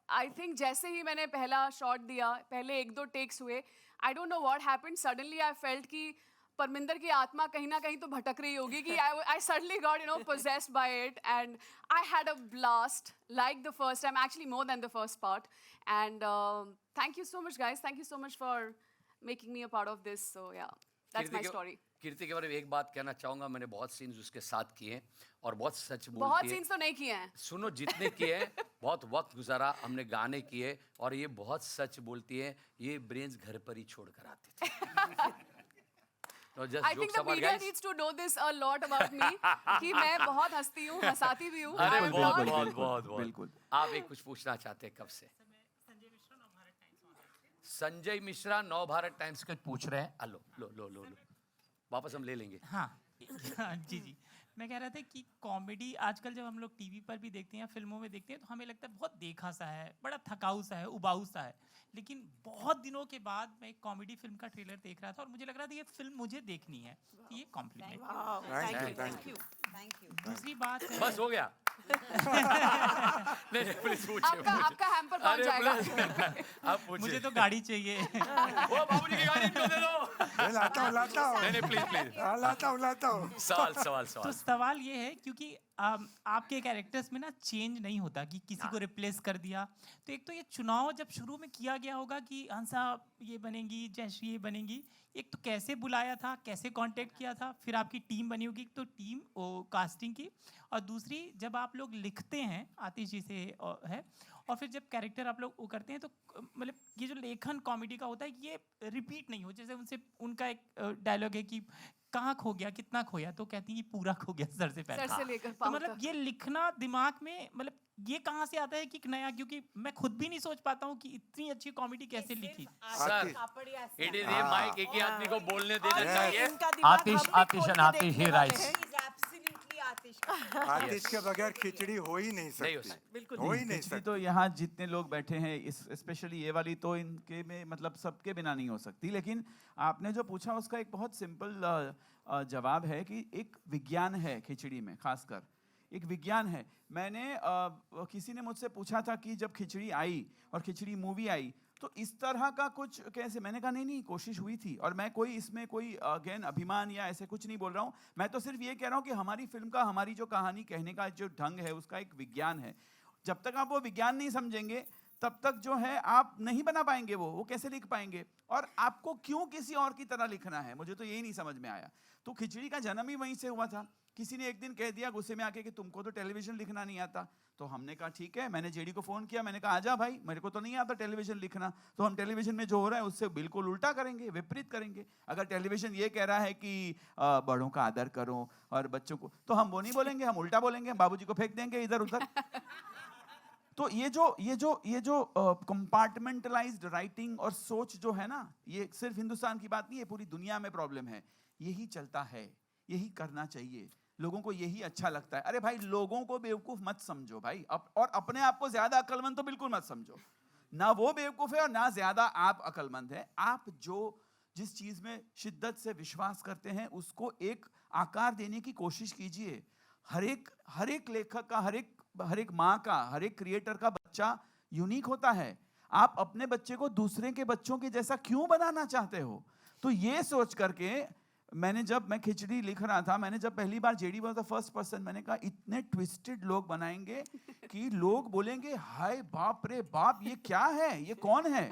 I think जैसे ही मैंने पहला shot दिया, पहले 1-2 टेक्स हुए, I don't know what happened. Suddenly I felt कि परमिंदर की आत्मा कहीं ना कहीं तो भटक रही होगी कि I suddenly got possessed by it, and I had a blast like the first time, actually more than the first part. And thank you so much, guys. Thank you so much for making me a part of this. So yeah, that's my story. कीर्ति के बारे में एक बात कहना चाहूंगा, मैंने बहुत scenes उसके साथ किए हैं और बहुत सच बोलती है. बहुत सीन्स तो नहीं किए हैं. सुनो, जितने किए हैं बहुत वक्त गुजारा, हमने गाने किए और ये बहुत सच बोलती है. ये ब्रेन्स घर पर ही छोड़ कर आती थी. No, just I think jokes the apart, media guys. needs to know this a lot about me कि मैं बहुत हंसती हूँ, हंसाती भी हूँ. अरे I am बहुत not- बहुत बहुत बिल्कुल. आप एक कुछ पूछना चाहते हैं कब से? संजय मिश्रा नव भारत टाइम्स के पूछ रहे हैं. लो लो लो लो लो, वापस हम ले लेंगे. हाँ जी जी, मैं कह रहा था कि कॉमेडी आजकल जब हम लोग टीवी पर भी देखते हैं, फिल्मों में देखते हैं, तो हमें लगता है बहुत देखा सा है, बड़ा थकाऊ सा है, उबाऊ सा है. लेकिन बहुत दिनों के बाद मैं एक कॉमेडी फिल्म का ट्रेलर देख रहा था और मुझे लग रहा था ये फिल्म मुझे देखनी है. ये कॉम्प्लीमेंट. Thank you. दूसरी बात है, बस हो गया. नहीं नहीं, प्लीज पूछिए. आपका हैम्पर पहुंच अरे जाएगा. प्लीज आप पूछिए. मुझे तो गाड़ी चाहिए. ओ बाबूजी की गाड़ी इनको दे दो. मैं लाता हूँ. नहीं नहीं, प्लीज प्लीज. हाँ, लाता हूँ. सवाल तो सवाल ये है, क्योंकि आपके कैरेक्टर्स में ना चेंज नहीं होता कि किसी को रिप्लेस कर दिया. तो एक तो ये चुनाव जब शुरू में किया गया होगा कि हंसा ये बनेगी, जयश्री ये बनेगी, एक तो कैसे बुलाया था, कैसे कांटेक्ट किया था, फिर आपकी टीम बनी होगी, तो टीम कास्टिंग की, और दूसरी जब आप लोग लिखते हैं, आतिश जी से है, और फिर जब कैरेक्टर आप लोग वो करते हैं, तो मतलब ये जो लेखन कॉमेडी का होता है ये रिपीट नहीं हो. जैसे उनका एक डायलॉग है कि कहाँ खो गया, कितना खोया, तो कहती है पूरा खो गया सर से पैर. सर से लेकर तो पाँव मतलब तक. ये लिखना दिमाग में, मतलब ये कहाँ से आता है कि नया, क्योंकि मैं खुद भी नहीं सोच पाता हूँ कि इतनी अच्छी कॉमेडी कैसे लिखी. सर, इट इज ये माइक एक ही आदमी को बोलने देना चाहिए. आतिश ही राइट्स. आतिश के बगैर खिचड़ी हो ही नहीं नहीं हो सकती. बिल्कुल हो ही नहीं खिचड़ी सकती. तो यहाँ जितने लोग बैठे हैं, इस स्पेशली ये वाली तो इनके में मतलब सबके बिना नहीं हो सकती. लेकिन आपने जो पूछा उसका एक बहुत सिंपल जवाब है कि एक विज्ञान है खिचड़ी में, खासकर एक विज्ञान है. मैंने किसी ने मुझसे पूछा था कि जब खिचड़ी आई और खिचड़ी मूवी आई तो इस तरह का कुछ कैसे, मैंने कहा नहीं कोशिश हुई थी. और मैं कोई इसमें कोई अगेन अभिमान या ऐसे कुछ नहीं बोल रहा हूँ. मैं तो सिर्फ ये कह रहा हूँ कि हमारी फिल्म का, हमारी जो कहानी कहने का जो ढंग है उसका एक विज्ञान है. जब तक आप वो विज्ञान नहीं समझेंगे तब तक जो है आप नहीं बना पाएंगे. वो कैसे लिख पाएंगे, और आपको क्यों किसी और की तरह लिखना है, मुझे तो यही नहीं समझ में आया. तो खिचड़ी का जन्म ही वहीं से हुआ था. किसी ने एक दिन कह दिया गुस्से में आके कि तुमको तो टेलीविजन लिखना नहीं आता. तो हमने कहा ठीक है, मैंने जेडी को फ़ोन किया, मैंने कहा आजा भाई, मेरे को तो नहीं आता टेलीविजन लिखना, तो हम टेलीविजन में जो हो रहा है उससे बिल्कुल उल्टा करेंगे, विपरीत करेंगे. अगर टेलीविजन ये कह रहा है कि बड़ों का आदर करो और बच्चों को, तो हम वो नहीं बोलेंगे, हम उल्टा बोलेंगे, बाबूजी को फेंक देंगे इधर उधर. तो ये जो कंपार्टमेंटलाइज्ड राइटिंग और सोच जो है ना, ये सिर्फ हिंदुस्तान की बात नहीं है, पूरी दुनिया में प्रॉब्लम है. यही चलता है, यही करना चाहिए, लोगों को यही अच्छा लगता है. अरे भाई, लोगों को बेवकूफ मत समझो भाई, और अपने आप को ज्यादा अक्लमंद तो बिल्कुल मत समझो. ना वो बेवकूफ है और ना ज्यादा आप अक्लमंद है. आप जिस चीज में शिद्दत से विश्वास करते हैं उसको एक आकार देने की कोशिश कीजिए. हर एक लेखक का, हर एक माँ का, हर एक क्रिएटर का बच्चा यूनिक होता है. आप अपने बच्चे को दूसरे के बच्चों के जैसा क्यों बनाना चाहते हो? तो ये सोच करके जब मैं खिचड़ी लिख रहा था, मैंने जब पहली बार JD was the first person, मैंने कहा इतने ट्विस्टेड लोग बनाएंगे कि लोग बोलेंगे हाय बाप रे बाप, ये क्या है, ये कौन है.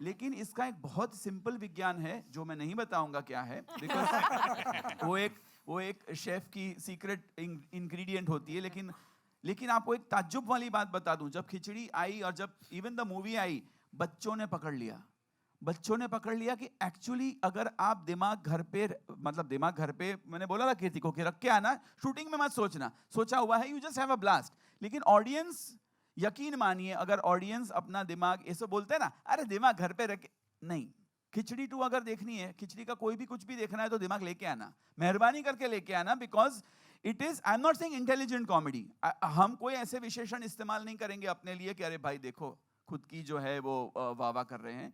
लेकिन इसका एक बहुत सिंपल विज्ञान है जो मैं नहीं बताऊंगा क्या है, बिकॉज वो एक शेफ की सीक्रेट इंग्रेडिएंट होती है. लेकिन आपको एक ताज्जुब वाली बात बता दूं, जब खिचड़ी आई और जब इवन द मूवी आई, बच्चों ने पकड़ लिया कि एक्चुअली अगर आप दिमाग घर पे, मैंने बोला था कीर्ति को कि रख के आना, शूटिंग में मत सोचना, सोचा हुआ है, you just have a blast. लेकिन ऑडियंस, यकीन मानिए, अगर ऑडियंस अपना दिमाग, ऐसे बोलते हैं ना, अरे दिमाग घर पे रख, नहीं. खिचड़ी 2 अगर देखनी है, खिचड़ी का कोई भी कुछ भी देखना है तो दिमाग लेके आना, मेहरबानी करके लेके आना. Because it is, I am not saying intelligent comedy. हम कोई ऐसे विशेषण इस्तेमाल नहीं करेंगे अपने लिए कि अरे भाई देखो खुद की जो है वो वाह कर रहे हैं.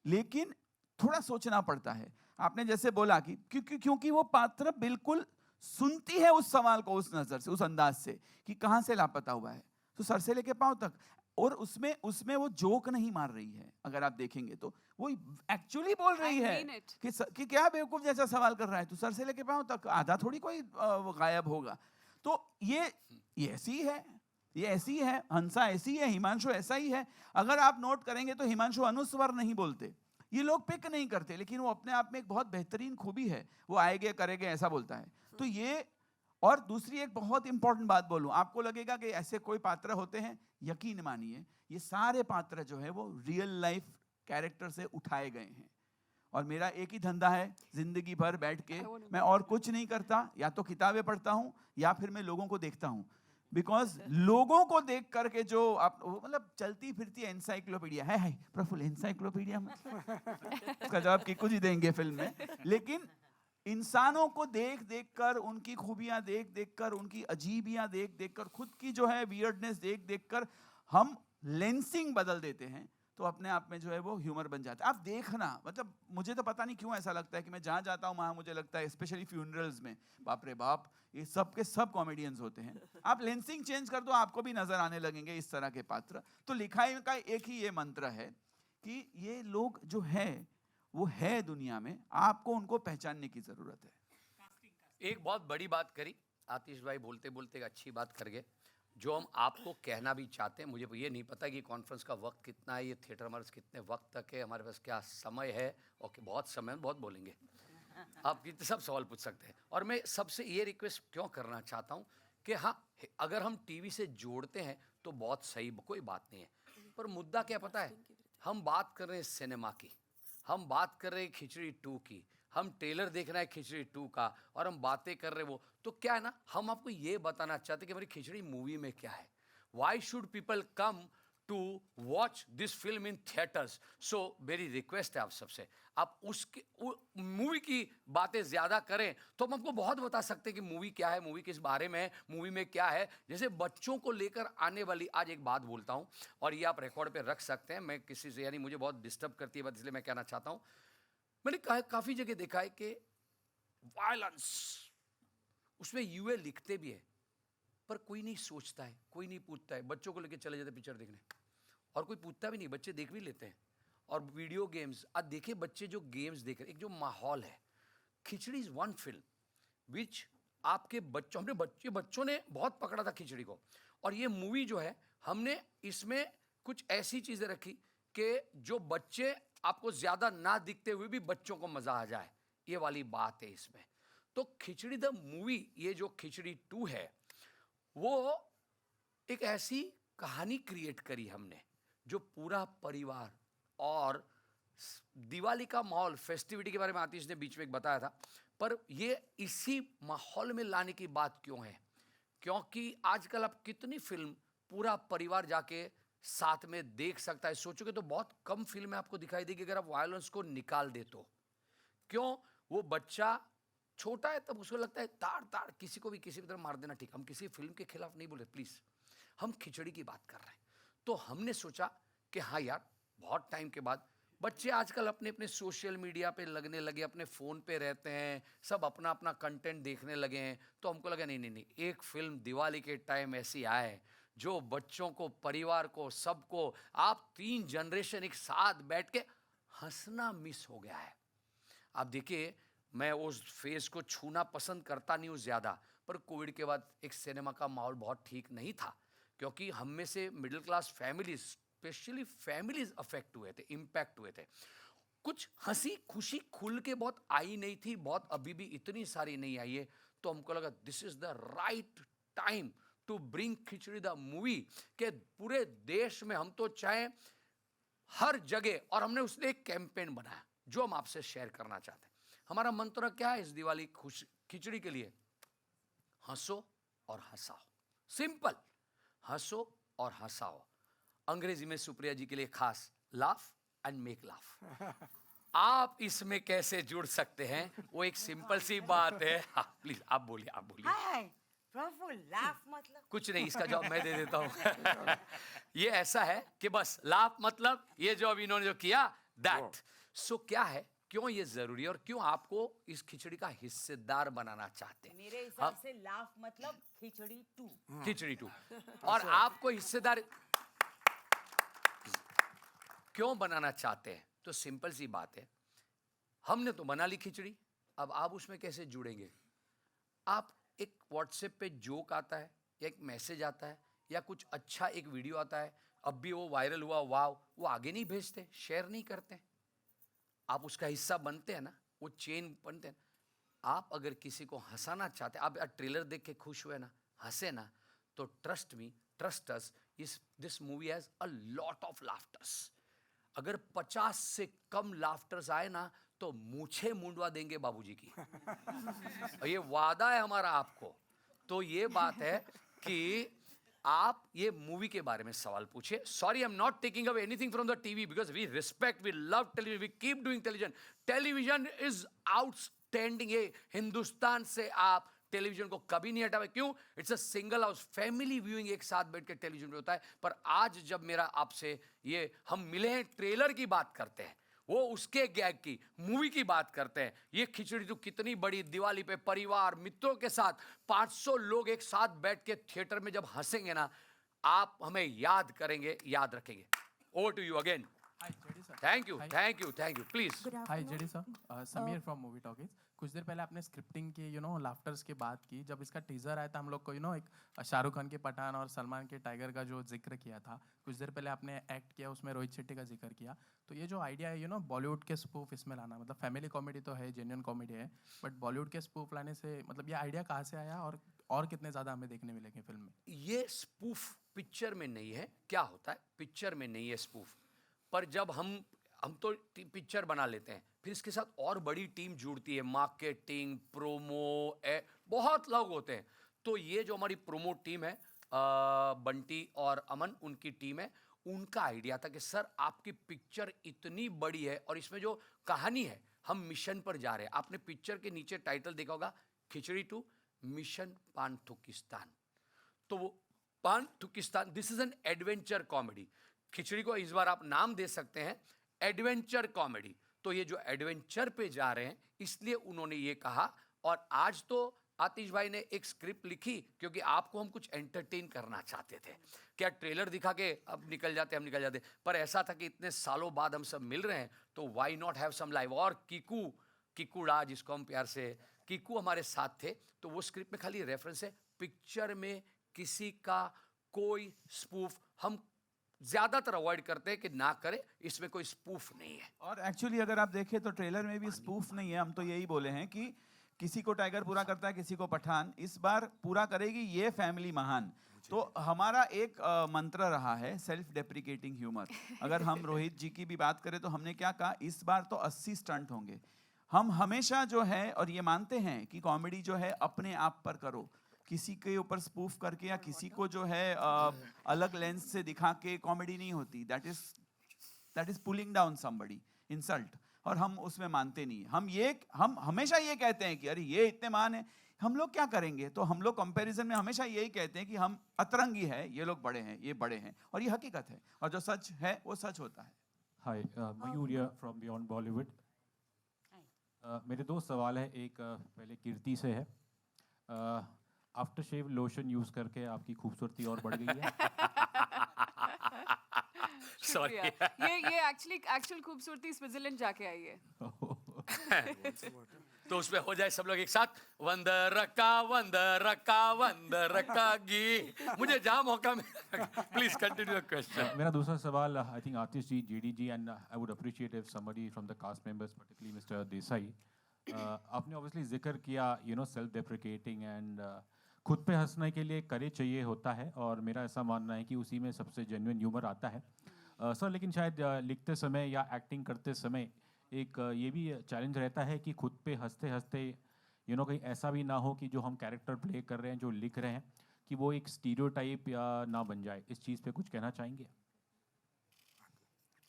लेकिन थोड़ा सोचना पड़ता है. आपने जैसे बोला कि क्योंकि वो पात्र बिल्कुल सुनती है उस सवाल को उस नजर से, उस अंदाज से कि कहां से लापता हुआ है, तो सर से लेके पांव तक। और उसमें वो जोक नहीं मार रही है, अगर आप देखेंगे तो वो एक्चुअली बोल रही I है mean it. कि क्या बेवकूफ जैसा सवाल कर रहा है, तो सर से लेके पांव तक आधा थोड़ी कोई वो गायब होगा। तो ये ऐसी है, ये ऐसी है, हंसा ऐसी है, हिमांशु ऐसा ही है। अगर आप नोट करेंगे तो हिमांशु अनुस्वर नहीं बोलते, ये लोग पिक नहीं करते, लेकिन वो अपने आप में एक बहुत बेहतरीन खूबी है, वो आएंगे करेंगे ऐसा बोलता है। तो ये, और दूसरी एक बहुत इंपॉर्टेंट बात बोलूं, आपको लगेगा कि ऐसे कोई पात्र होते हैं, यकीन मानिए ये सारे पात्र जो है वो रियल लाइफ कैरेक्टर से उठाए गए हैं। और मेरा एक ही धंधा है, जिंदगी भर बैठ के मैं और कुछ नहीं करता, या तो किताबें पढ़ता हूं या फिर मैं लोगों को देखता हूं। बिकॉज लोगों को देख करके जो आप मतलब चलती फिरती एनसाइक्लोपीडिया है प्रफुल्ल, एनसाइक्लोपीडिया उसका जवाब किकू जी देंगे फिल्म में, लेकिन इंसानों को देख देख कर, उनकी खूबियां देख देख कर, उनकी अजीबियां देख देख कर, खुद की जो है वियर्डनेस देख देख कर हम लेंसिंग बदल देते हैं, तो अपने आप में जो है वो ह्यूमर बन जाता है। आप देखना, मतलब मुझे तो पता नहीं क्यों ऐसा लगता है कि मैं जहाँ जाता हूँ वहाँ मुझे लगता है, स्पेशली फ्यूनरल्स में, बाप रे बाप ये सब के सब कॉमेडियंस होते हैं। आप लेंसिंग चेंज कर दो, आपको भी नजर आने लगेंगे इस तरह के पात्र। तो लिखाई का एक ही ये मंत्र है कि ये लोग जो है वो है दुनिया में, आपको उनको पहचानने की जरूरत है। एक बहुत बड़ी बात करी आतिश भाई, बोलते बोलते एक अच्छी बात कर गए, जो हम आपको कहना भी चाहते हैं। मुझे ये नहीं पता कि कॉन्फ्रेंस का वक्त कितना है, ये थिएटर हमारे कितने वक्त तक है, हमारे पास क्या समय है। ओके, बहुत समय, बहुत बोलेंगे, आप कितने सब सवाल पूछ सकते हैं। और मैं सबसे ये रिक्वेस्ट क्यों करना चाहता हूँ कि हाँ, अगर हम टीवी से जोड़ते हैं तो बहुत सही, कोई बात नहीं है, पर मुद्दा क्या पता है, हम बात कर रहे हैं सिनेमा की, हम बात कर रहे हैं खिचड़ी 2 की, हम ट्रेलर देख रहे हैं खिचड़ी 2 का, और हम बातें कर रहे हैं वो, तो क्या है ना, हम आपको ये बताना चाहते हैं कि हमारी खिचड़ी मूवी में क्या है। Why should people come to watch this film in theatres. So मेरी रिक्वेस्ट है आप सबसे, आप उसकी मूवी की बातें ज़्यादा करें तो हम आपको बहुत बता सकते हैं कि मूवी क्या है, मूवी किस बारे में है, मूवी में क्या है। जैसे बच्चों को लेकर आने वाली, आज एक बात बोलता हूँ और ये आप रिकॉर्ड पे रख सकते हैं, मैं किसी से, यानी मुझे बहुत डिस्टर्ब करती है बात, इसलिए मैं कहना चाहता हूँ। मैंने काफ़ी जगह देखा है कि वायलेंस, उसमें यूए लिखते भी है पर कोई नहीं सोचता है, कोई नहीं पूछता है। बच्चों को लेकर चले जाते पिक्चर देखने और कोई पूछता भी नहीं, बच्चे देख भी लेते हैं। और वीडियो गेम्स, आज देखिए बच्चे जो गेम्स देख रहे हैं, एक जो माहौल है, खिचड़ी इज वन फिल्म विच आपके बच्चों, हमने बच्चों ने बहुत पकड़ा था खिचड़ी को, और ये मूवी जो है हमने इसमें कुछ ऐसी चीज़ें रखी कि जो बच्चे आपको ज़्यादा ना दिखते हुए भी बच्चों को मज़ा आ जाए, ये वाली बात है इसमें। तो खिचड़ी द मूवी, ये जो खिचड़ी 2 है, वो एक ऐसी कहानी क्रिएट करी हमने जो पूरा परिवार, और दिवाली का माहौल, फेस्टिविटी के बारे में आतिश ने बीच में एक बताया था, पर ये इसी माहौल में लाने की बात क्यों है, क्योंकि आजकल आप कितनी फिल्म पूरा परिवार जाके साथ में देख सकता है। सोचोगे तो बहुत कम फिल्में आपको दिखाई देगी अगर आप वायलेंस को निकाल दे तो। क्यों? वो बच्चा छोटा है तब उसको लगता है ताड़ किसी को भी किसी भी तरह मार देना ठीक। हम किसी फिल्म के खिलाफ नहीं बोले, प्लीज, हम खिचड़ी की बात कर रहे हैं। तो हमने सोचा कि हाँ यार, बहुत टाइम के बाद बच्चे आजकल अपने अपने सोशल मीडिया पे लगने लगे, अपने फ़ोन पे रहते हैं, सब अपना अपना कंटेंट देखने लगे हैं। तो हमको लगा नहीं, एक फिल्म दिवाली के टाइम ऐसी आए जो बच्चों को, परिवार को, सबको, आप 3 जनरेशन एक साथ बैठ के हंसना मिस हो गया है। आप देखिए, मैं उस फेज को छूना पसंद करता नहीं हूँ ज़्यादा, पर कोविड के बाद एक सिनेमा का माहौल बहुत ठीक नहीं था, क्योंकि हम में से middle class families, specially families affect हुए थे, इम्पैक्ट हुए थे। कुछ हंसी खुशी खुल के बहुत आई नहीं थी, बहुत अभी भी इतनी सारी नहीं आई है। तो हमको लगा this is the right time to bring Khichdi the movie, के पूरे देश में हम तो चाहे हर जगह, और हमने उसने एक कैंपेन बनाया जो हम आपसे शेयर करना चाहते हैं। हमारा मंत्र क्या है इस दिवाली खिचड़ी के लिए? हंसो और हंसाओ। सिंपल, हंसो और हंसाओ। अंग्रेजी में सुप्रिया जी के लिए खास, लाफ एंड मेक लाफ। आप इसमें कैसे जुड़ सकते हैं, वो एक सिंपल सी बात है। हाँ, प्लीज आप बोलिए, आप बोलिए। हाय प्रफुल्ल, लाफ मतलब कुछ नहीं, इसका जवाब मैं दे देता हूँ। ये ऐसा है कि बस लाफ मतलब ये जो अब इन्होंने जो किया, दैट। सो क्या है क्यों ये जरूरी है और क्यों आपको इस खिचड़ी का हिस्सेदार बनाना चाहते हैं? मेरे हिसाब से लाफ मतलब खिचड़ी 2। खिचड़ी 2 और आपको हिस्सेदार क्यों बनाना चाहते हैं? तो सिंपल सी बात है, हमने तो बना ली खिचड़ी, अब आप उसमें कैसे जुड़ेंगे? आप एक व्हाट्सएप पे जोक आता है या एक मैसेज आता है या कुछ अच्छा एक वीडियो आता है, अब भी वो वायरल हुआ, वाव, वो आगे नहीं भेजते, शेयर नहीं करते, आप उसका हिस्सा बनते हैं ना, वो चेन बनते हैं। आप अगर किसी को हंसाना चाहते हैं, आप ट्रेलर देख के खुश हुए ना, हंसे ना, तो trust me, trust us, this movie has a lot of laughters. अगर 50 से कम लाफ्टर्स आए ना तो मूछे मुंडवा देंगे बाबूजी की। और ये वादा है हमारा आपको। तो ये बात है कि आप ये मूवी के बारे में सवाल पूछे। Sorry, I am not taking away anything from the TV because we respect, we love television, we keep doing television. Television is outstanding. ये हिंदुस्तान से आप टेलीविजन को कभी नहीं हटावे। क्यों? It's a single house, family viewing एक साथ बैठ के टेलीविजन पे होता है। पर आज जब मेरा आपसे ये हम मिले हैं, ट्रेलर की बात करते हैं, वो उसके गैग की मूवी की बात करते हैं। ये खिचड़ी तो कितनी बड़ी, दिवाली पे परिवार मित्रों के साथ 500 लोग एक साथ बैठ के थिएटर में जब हंसेंगे ना, आप हमें याद करेंगे, याद रखेंगे। Over to you again. Thank you, thank you, thank you, please. Hi JD sir, Sameer from Movie Talkies. कुछ देर पहले आपने स्क्रिप्टिंग के लाफ्टर्स की बात की। जब इसका टीजर आया था हम लोग को एक शाहरुख खान के पठान और सलमान के टाइगर का जो जिक्र किया था। कुछ देर पहले आपने एक्ट किया, उसमें रोहित शेट्टी का जिक्र किया। तो ये जो आइडिया है बॉलीवुड के स्पूफ इसमें लाना, मतलब फैमिली कॉमेडी तो है, जेन्युइन कॉमेडी है, बट बॉलीवुड के स्पूफ लाने से मतलब ये आइडिया कहाँ से आया और कितने ज़्यादा हमें देखने मिलेंगे फिल्म में? ये स्पूफ पिक्चर में नहीं है। क्या होता है, पिक्चर में नहीं है स्पूफ, पर जब हम तो पिक्चर बना लेते हैं, फिर इसके साथ और बड़ी टीम जुड़ती है, मार्केटिंग, प्रोमो, बहुत लोग होते हैं। तो ये जो हमारी प्रोमो टीम है, बंटी और अमन, उनकी टीम है, उनका आइडिया था कि सर आपकी पिक्चर इतनी बड़ी है और इसमें जो कहानी है, हम मिशन पर जा रहे हैं। आपने पिक्चर के नीचे टाइटल देखा होगा, खिचड़ी 2 मिशन पानथुकिस्तान। तो वो Panthukistan, this is an adventure comedy. Khichdi को इस बार आप नाम दे सकते हैं एडवेंचर कॉमेडी। तो ये जो एडवेंचर पे जा रहे हैं, इसलिए उन्होंने ये कहा। और आज तो आतिश भाई ने एक स्क्रिप्ट लिखी क्योंकि आपको हम कुछ एंटरटेन करना चाहते थे। क्या ट्रेलर दिखा के अब निकल जाते, हम निकल जाते, पर ऐसा था कि इतने सालों बाद हम सब मिल रहे हैं, तो why not have some live. और किकुड़ा, जिसको हम प्यार से किकू, हमारे साथ थे। तो वो स्क्रिप्ट में खाली रेफरेंस है, पिक्चर में किसी का कोई स्पूफ हम ज्यादातर अवॉइड करते हैं कि ना करें, इसमें कोई स्पूफ नहीं है। और एक्चुअली अगर आप देखें तो ट्रेलर में भी स्पूफ नहीं है। हम तो यही बोले हैं कि किसी को टाइगर पूरा करता है, किसी को पठान। इस बार पूरा करेगी ये फैमिली महान। तो हमारा एक मंत्र रहा है सेल्फ डेप्रिकेटिंग ह्यूमर। अगर हम रोहित जी की भी बात करें तो हमने क्या कहा, इस बार तो 80 स्टंट होंगे। हम हमेशा जो है, और ये मानते हैं कि कॉमेडी जो है अपने आप पर करो, किसी के ऊपर स्पूफ करके या किसी को जो है अलग लेंस से दिखा के कॉमेडी नहीं होती। That is pulling down somebody, insult. और हम उसमें मानते नहीं। हम हमेशा ये कहते हैं कि अरे ये इतने महान है, हम लोग क्या करेंगे। तो हम लोग कंपैरिजन में हमेशा यही कहते हैं कि हम अतरंगी है, ये लोग बड़े हैं, ये बड़े हैं। और ये हकीकत है, और जो सच है वो सच होता है। हाय, मयूरिया फ्रॉम बियॉन्ड बॉलीवुड। मेरे दो सवाल है। एक पहले कीर्ति से है। आफ्टर शेव लोशन यूज करके आपकी खूबसूरती और बढ़ गई है। सॉरी, ये एक्चुअल खूबसूरती स्विट्जरलैंड जाके आई है। तो उसमें हो जाए सब लोग एक साथ, वंदरका गी। मुझे जहां मौका मिला, प्लीज कंटिन्यू द क्वेश्चन। मेरा दूसरा सवाल, I think Atish ji, JD ji, and I would appreciate if somebody from the cast members, particularly mister Desai, आपने ऑब्वियसली जिक्र किया सेल्फ डेप्रिकेटिंग एंड खुद पे हंसने के लिए करे चाहिए होता है, और मेरा ऐसा मानना है कि उसी में सबसे जेन्युइन ह्यूमर आता है। सर, लेकिन शायद लिखते समय या एक्टिंग करते समय एक ये भी चैलेंज रहता है कि खुद पे हंसते हंसते कहीं ऐसा भी ना हो कि जो हम कैरेक्टर प्ले कर रहे हैं, जो लिख रहे हैं, कि वो एक स्टीरियोटाइप या ना बन जाए। इस चीज़ पे कुछ कहना चाहेंगे?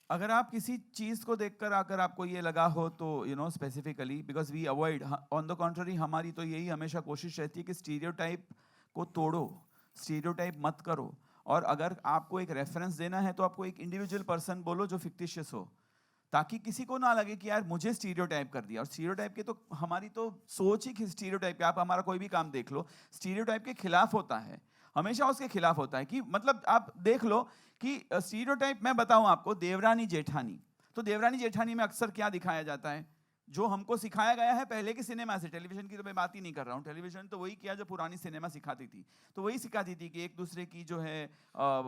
अगर आप किसी चीज़ को देखकर अगर आपको ये लगा हो तो specifically, because we avoid, on the contrary हमारी तो यही हमेशा कोशिश रहती है कि स्टीरियोटाइप को तोड़ो, स्टीरियोटाइप मत करो। और अगर आपको एक रेफरेंस देना है तो आपको एक इंडिविजुअल पर्सन बोलो जो फिक्टिशियस हो। ताकि किसी को ना लगे कि यार मुझे स्टीरियोटाइप कर दिया। और स्टीरियोटाइप के तो हमारी तो सोच ही स्टीरियोटाइप, आप हमारा कोई भी काम देख लो स्टीरियोटाइप के खिलाफ होता है, हमेशा उसके खिलाफ होता है। कि मतलब आप देख लो कि स्टीरियोटाइप, मैं बताऊं आपको, देवरानी जेठानी, तो देवरानी जेठानी में अक्सर क्या दिखाया जाता है, जो हमको सिखाया गया है पहले के सिनेमा से, टेलीविजन की तो मैं बात ही नहीं कर रहा हूँ, टेलीविजन तो वही किया जो पुरानी सिनेमा सिखाती थी, तो वही सिखाती थी कि एक दूसरे की जो है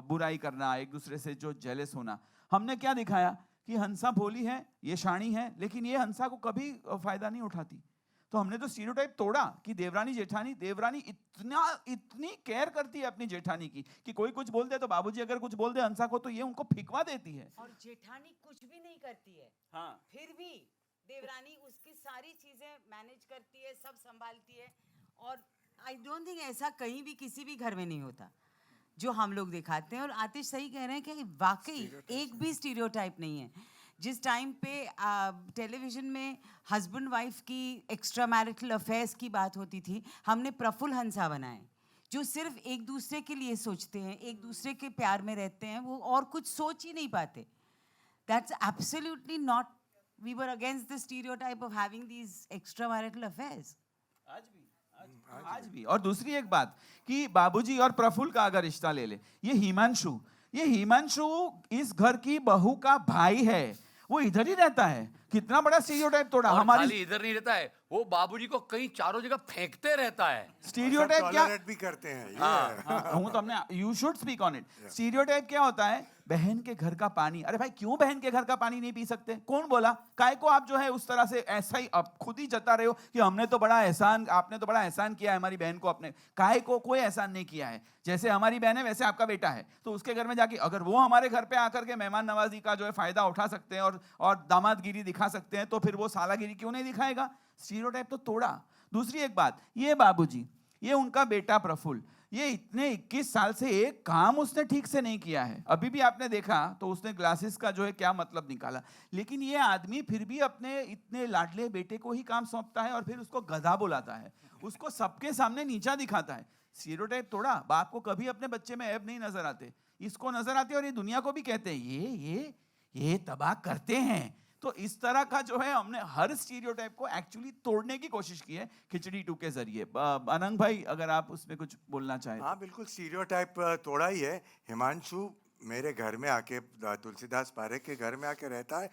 बुराई करना, एक दूसरे से जो जेलस होना। हमने क्या दिखाया कि हंसा भोली है, ये शानी है, लेकिन ये हंसा को कभी फायदा नहीं उठाती। तो हमने तो स्टीरियोटाइप तोड़ा कि देवरानी इतनी केयर करती है अपनी जेठानी की कि कोई कुछ बोल दे तो बाबूजी अगर कुछ बोल दे हंसा को तो ये उनको फिकवा देती है। और जेठानी कुछ भी नहीं करती है, हाँ, फिर भी देवरानी उसकी सारी चीजें मैनेज करती है, सब संभालती है। और आई डोंट थिंक ऐसा कहीं भी किसी भी घर में नहीं होता जो हम लोग दिखाते हैं। और आतिश सही कह रहे हैं कि वाकई एक भी स्टीरियोटाइप नहीं है। जिस टाइम पे टेलीविजन में हस्बैंड वाइफ की एक्स्ट्रा मैरिटल अफेयर्स की बात होती थी, हमने प्रफुल्ल हंसा बनाए जो सिर्फ एक दूसरे के लिए सोचते हैं, एक दूसरे के प्यार में रहते हैं, वो और कुछ सोच ही नहीं पाते। That's absolutely not, we were against the stereotype of having these extra marital affairs. आज भी। और दूसरी एक बात कि बाबूजी और प्रफुल्ल का अगर रिश्ता ले ले, ये हिमांशु इस घर की बहू का भाई है, वो इधर ही रहता है। कितना बड़ा स्टीरियोटाइप तोड़ा हमारी। खाली इधर नहीं रहता है, वो बाबूजी को कहीं चारों जगह फेंकते रहता है। स्टीरियोटाइप क्या भी करते हैं ये। हूं तो हमने, you should speak on it. Stereotype क्या होता है, बहन के घर का पानी, अरे भाई क्यों बहन के घर का पानी नहीं पी सकते, कौन बोला? काय को आप जो है उस तरह से ऐसा ही अब खुद ही जता रहे हो कि हमने तो बड़ा एहसान, आपने तो बड़ा एहसान किया है हमारी बहन को। अपने काय को कोई एहसान नहीं किया है। जैसे हमारी बहन है वैसे आपका बेटा है, तो उसके घर में जाके अगर वो हमारे घर पे आकर के मेहमान नवाजी का जो है फायदा उठा सकते हैं और दामादगिरी दिखा सकते हैं, तो फिर वो सालागिरी क्यों नहीं दिखाएगा? स्टीरियोटाइप तो तोड़ा। दूसरी एक बात, ये बाबूजी, ये उनका बेटा प्रफुल्ल, ये इतने 21 साल से एक काम उसने ठीक से नहीं किया है। अभी भी आपने देखा तो उसने ग्लासेस का जो है क्या मतलब निकाला, लेकिन ये आदमी फिर भी अपने इतने लाडले बेटे को ही काम सौंपता है और फिर उसको गधा बुलाता है, उसको सबके सामने नीचा दिखाता है। स्टीरियोटाइप तोड़ा। बाप को कभी अपने बच्चे में ऐब नहीं नजर आते, इसको नजर आते और ये दुनिया को भी कहते हैं ये तबाह करते हैं। तो इस तरह का जो है हमने हर स्टीरियोटाइप को एक्चुअली तोड़ने की कोशिश की है खिचड़ी 2 के जरिए। अनंग भाई अगर आप उसमें कुछ बोलना चाहें। हाँ बिल्कुल, स्टीरियोटाइप तोड़ा ही है। हिमांशु मेरे घर में आके, तुलसीदास पारेख के घर में आके रहता है,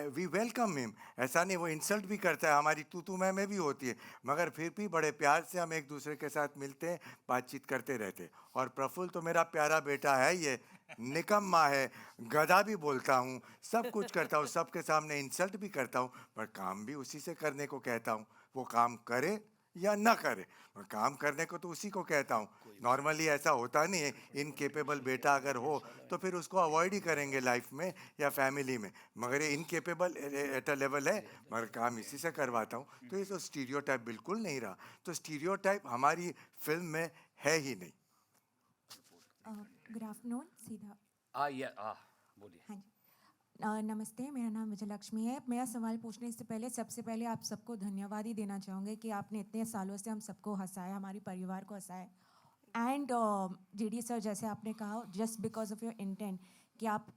वी वेलकम हिम। ऐसा नहीं वो इंसल्ट भी करता है, हमारी तू मैं भी होती है, मगर फिर भी बड़े प्यार से हम एक दूसरे के साथ मिलते हैं, बातचीत करते रहते हैं। और प्रफुल्ल तो मेरा प्यारा बेटा है, ये निकम्मा है, गधा भी बोलता हूँ, सब कुछ करता हूँ, सबके सामने इंसल्ट भी करता हूँ, पर काम भी उसी से करने को कहता हूँ। वो काम करे या ना करे, मैं काम करने को तो उसी को कहता हूँ। नॉर्मली ऐसा होता नहीं है, इनकेपेबल बेटा अगर हो तो फिर उसको अवॉइड ही करेंगे लाइफ में या फैमिली में, मगर ये इनकेपेबल एट अ लेवल है, मगर काम इसी से करवाता हूँ। तो ये तो स्टीरियोटाइप बिल्कुल नहीं रहा। तो स्टीरियोटाइप हमारी फिल्म में है ही नहीं। गुड आफ्टरनून सीधा। बोलिए। हाँ जी, नमस्ते, मेरा नाम विजयलक्ष्मी है। मेरा सवाल पूछने से पहले सबसे पहले आप सबको धन्यवाद ही देना चाहूँगी कि आपने इतने सालों से हम सबको हंसाया, हमारे परिवार को हंसाया। एंड जेडी सर, जैसे आपने कहा, just because of your intent कि आप